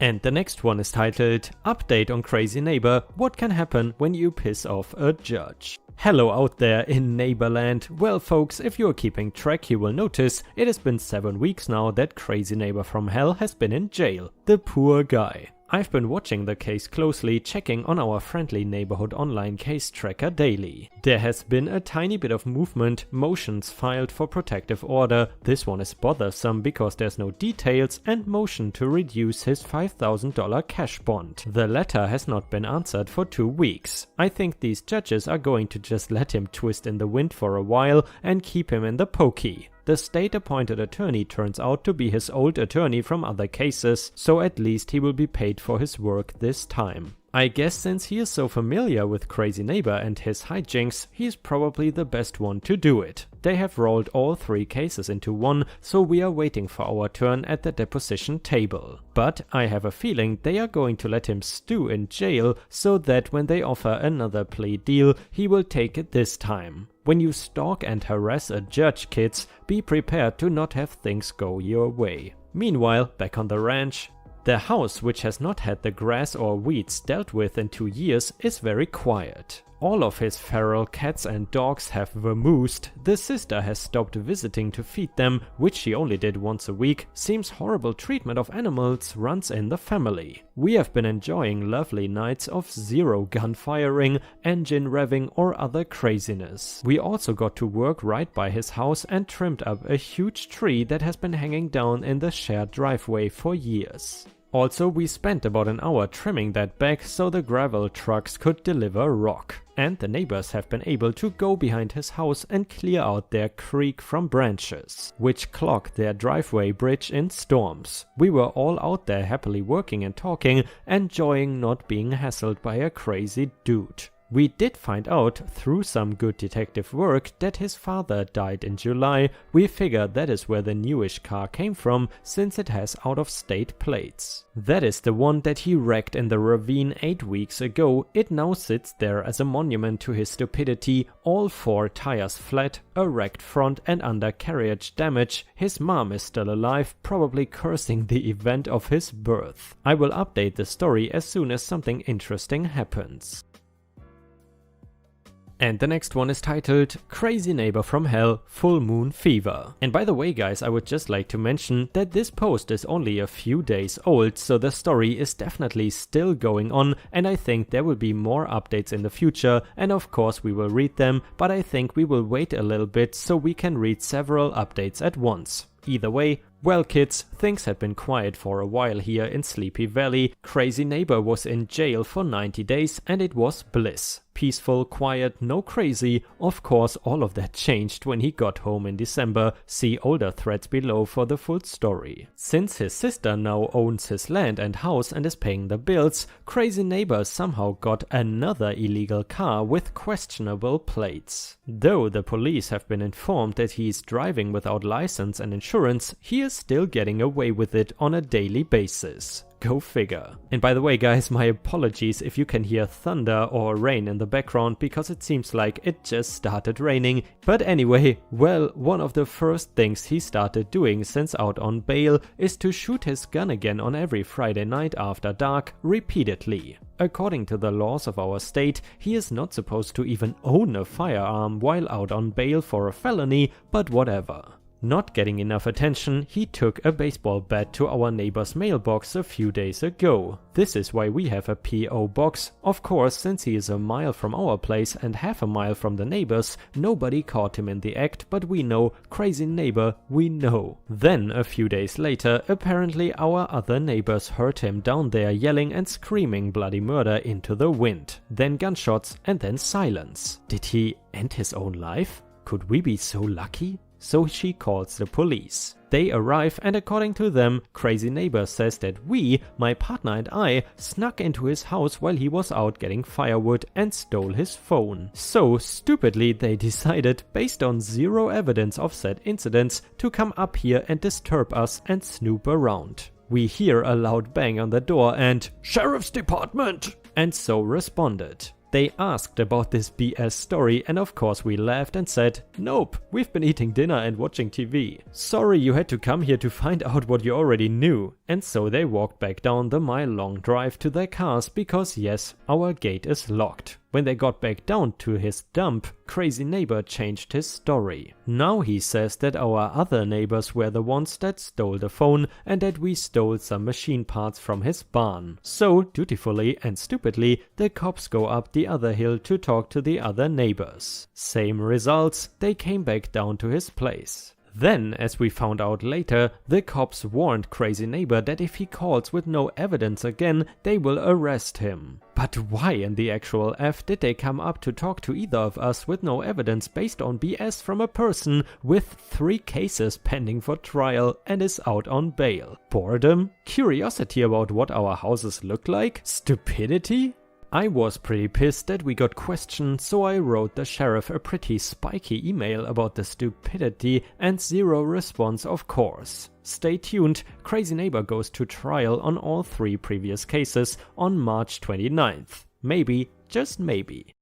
A: And the next one is titled Update on Crazy Neighbor: What can happen when you piss off a judge? Hello out there in Neighborland. Well folks, if you're keeping track, you will notice it has been 7 weeks now that Crazy Neighbor from Hell has been in jail. The poor guy. I've been watching the case closely, checking on our friendly neighborhood online case tracker daily. There has been a tiny bit of movement, motions filed for protective order. This one is bothersome because there's no details, and motion to reduce his $5,000 cash bond. The letter has not been answered for 2 weeks. I think these judges are going to just let him twist in the wind for a while and keep him in the pokey. The state-appointed attorney turns out to be his old attorney from other cases, so at least he will be paid for his work this time. I guess since he is so familiar with Crazy Neighbor and his hijinks, he is probably the best one to do it. They have rolled all 3 cases into one, so we are waiting for our turn at the deposition table. But I have a feeling they are going to let him stew in jail so that when they offer another plea deal, he will take it this time. When you stalk and harass a judge, kids, be prepared to not have things go your way. Meanwhile, back on the ranch, the house, which has not had the grass or weeds dealt with in 2 years, is very quiet. All of his feral cats and dogs have vamoosed, the sister has stopped visiting to feed them, which she only did once a week, seems horrible treatment of animals runs in the family. We have been enjoying lovely nights of zero gunfiring, engine revving or other craziness. We also got to work right by his house and trimmed up a huge tree that has been hanging down in the shared driveway for years. Also, we spent about an hour trimming that back so the gravel trucks could deliver rock. And the neighbors have been able to go behind his house and clear out their creek from branches, which clog their driveway bridge in storms. We were all out there happily working and talking, enjoying not being hassled by a crazy dude. We did find out, through some good detective work, that his father died in July. We figured that is where the newish car came from, since it has out-of-state plates. That is the one that he wrecked in the ravine 8 weeks ago. It now sits there as a monument to his stupidity, all 4 tires flat, a wrecked front and undercarriage damage. His mom is still alive, probably cursing the event of his birth. I will update the story as soon as something interesting happens. And the next one is titled Crazy Neighbor from Hell Full Moon Fever. And by the way guys, I would just like to mention that this post is only a few days old, so the story is definitely still going on, and I think there will be more updates in the future, and of course we will read them, but I think we will wait a little bit so we can read several updates at once. Either way, well kids, things had been quiet for a while here in Sleepy Valley. Crazy Neighbor was in jail for 90 days and it was bliss. Peaceful, quiet, no crazy. Of course, all of that changed when he got home in December. See older threads below for the full story. Since his sister now owns his land and house and is paying the bills, Crazy Neighbor somehow got another illegal car with questionable plates. Though the police have been informed that he is driving without license and insurance, he is still getting away with it on a daily basis. Go figure. And by the way guys, my apologies if you can hear thunder or rain in the background, because it seems like it just started raining. But anyway, well, one of the first things he started doing since out on bail is to shoot his gun again on every Friday night after dark, repeatedly. According to the laws of our state, he is not supposed to even own a firearm while out on bail for a felony, but whatever. Not getting enough attention, he took a baseball bat to our neighbor's mailbox a few days ago. This is why we have a P.O. box. Of course, since he is a mile from our place and half a mile from the neighbors, nobody caught him in the act, but we know, Crazy Neighbor, we know. Then, a few days later, apparently our other neighbors heard him down there yelling and screaming bloody murder into the wind. Then gunshots and then silence. Did he end his own life? Could we be so lucky? So she calls the police. They arrive and according to them, Crazy Neighbor says that we, my partner and I, snuck into his house while he was out getting firewood and stole his phone. So stupidly they decided, based on zero evidence of said incidents, to come up here and disturb us and snoop around. We hear a loud bang on the door and "Sheriff's Department!" and so responded. They asked about this BS story and of course we laughed and said, "Nope, we've been eating dinner and watching TV. Sorry you had to come here to find out what you already knew." And so they walked back down the mile-long drive to their cars because yes, our gate is locked. When they got back down to his dump, Crazy Neighbor changed his story. Now he says that our other neighbors were the ones that stole the phone and that we stole some machine parts from his barn. So, dutifully and stupidly, the cops go up the other hill to talk to the other neighbors. Same results, they came back down to his place. Then, as we found out later, the cops warned Crazy Neighbor that if he calls with no evidence again, they will arrest him. But why in the actual F did they come up to talk to either of us with no evidence based on BS from a person with 3 cases pending for trial and is out on bail? Boredom? Curiosity about what our houses look like? Stupidity? I was pretty pissed that we got questioned, so I wrote the sheriff a pretty spiky email about the stupidity and zero response, of course. Stay tuned, Crazy Neighbor goes to trial on all 3 previous cases on March 29th. Maybe, just maybe.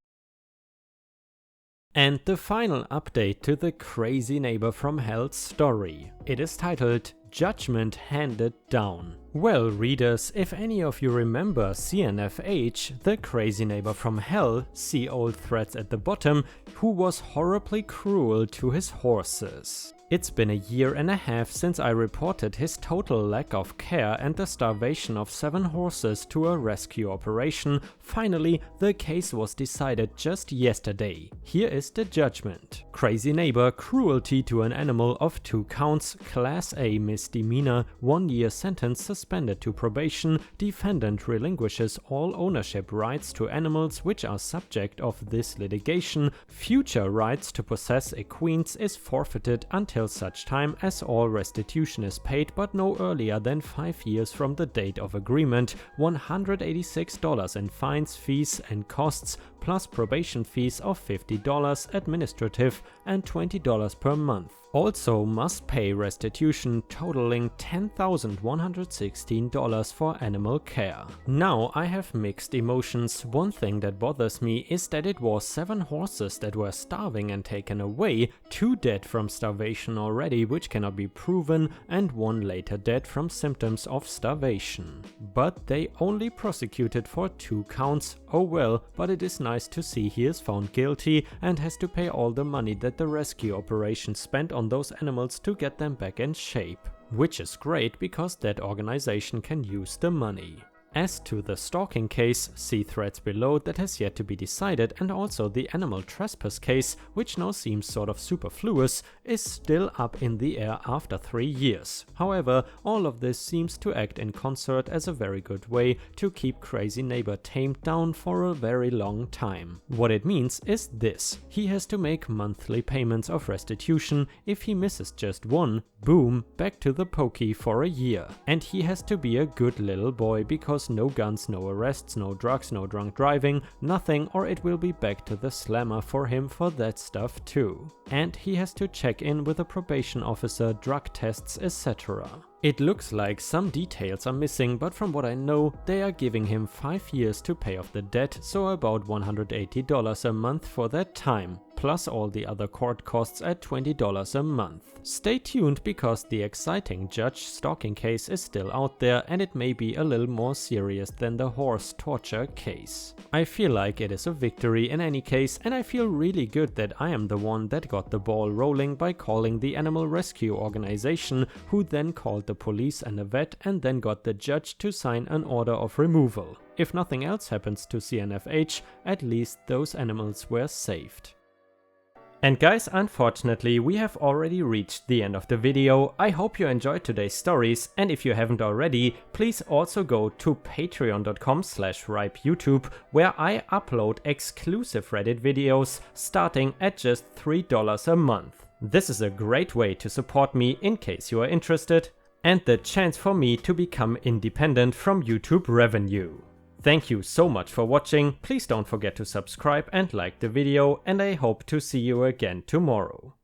A: And the final update to the Crazy Neighbor from Hell story. It is titled Judgment Handed Down. Well, readers, if any of you remember CNFH, the Crazy Neighbor from Hell, see old threads at the bottom, who was horribly cruel to his horses. It's been a year and a half since I reported his total lack of care and the starvation of 7 horses to a rescue operation. Finally, the case was decided just yesterday. Here is the judgment. Crazy Neighbor, cruelty to an animal of 2 counts, Class A misdemeanor, 1 year sentence, suspended to probation. Defendant relinquishes all ownership rights to animals which are subject of this litigation. Future rights to possess equines is forfeited until such time as all restitution is paid, but no earlier than 5 years from the date of agreement. $186 in fines, fees and costs, plus probation fees of $50 administrative and $20 per month. Also must pay restitution totaling $10,116 for animal care. Now I have mixed emotions. One thing that bothers me is that it was 7 horses that were starving and taken away, 2 dead from starvation already which cannot be proven, and 1 later dead from symptoms of starvation. But they only prosecuted for 2 counts. Oh well, but it is nice to see he is found guilty and has to pay all the money that the rescue operation spent on those animals to get them back in shape. Which is great because that organization can use the money. As to the stalking case, see threads below that has yet to be decided, and also the animal trespass case, which now seems sort of superfluous, is still up in the air after 3 years. However, all of this seems to act in concert as a very good way to keep Crazy Neighbor tamed down for a very long time. What it means is this: he has to make monthly payments of restitution. If he misses just one, boom, back to the pokey for a year. And he has to be a good little boy, because no guns, no arrests, no drugs, no drunk driving, nothing, or it will be back to the slammer for him for that stuff too. And he has to check in with a probation officer, drug tests, etc. It looks like some details are missing, but from what I know, they are giving him 5 years to pay off the debt, so about $180 a month for that time, plus all the other court costs at $20 a month. Stay tuned, because the exciting judge stalking case is still out there, and it may be a little more serious than the horse torture case. I feel like it is a victory in any case, and I feel really good that I am the one that got the ball rolling by calling the animal rescue organization, who then called the police and a vet, and then got the judge to sign an order of removal. If nothing else happens to CNFH, at least those animals were saved. And guys, unfortunately we have already reached the end of the video. I hope you enjoyed today's stories, and if you haven't already, please also go to patreon.com/ripeyoutube, where I upload exclusive Reddit videos starting at just $3 a month. This is a great way to support me in case you are interested, and the chance for me to become independent from YouTube revenue. Thank you so much for watching. Please don't forget to subscribe and like the video, and I hope to see you again tomorrow.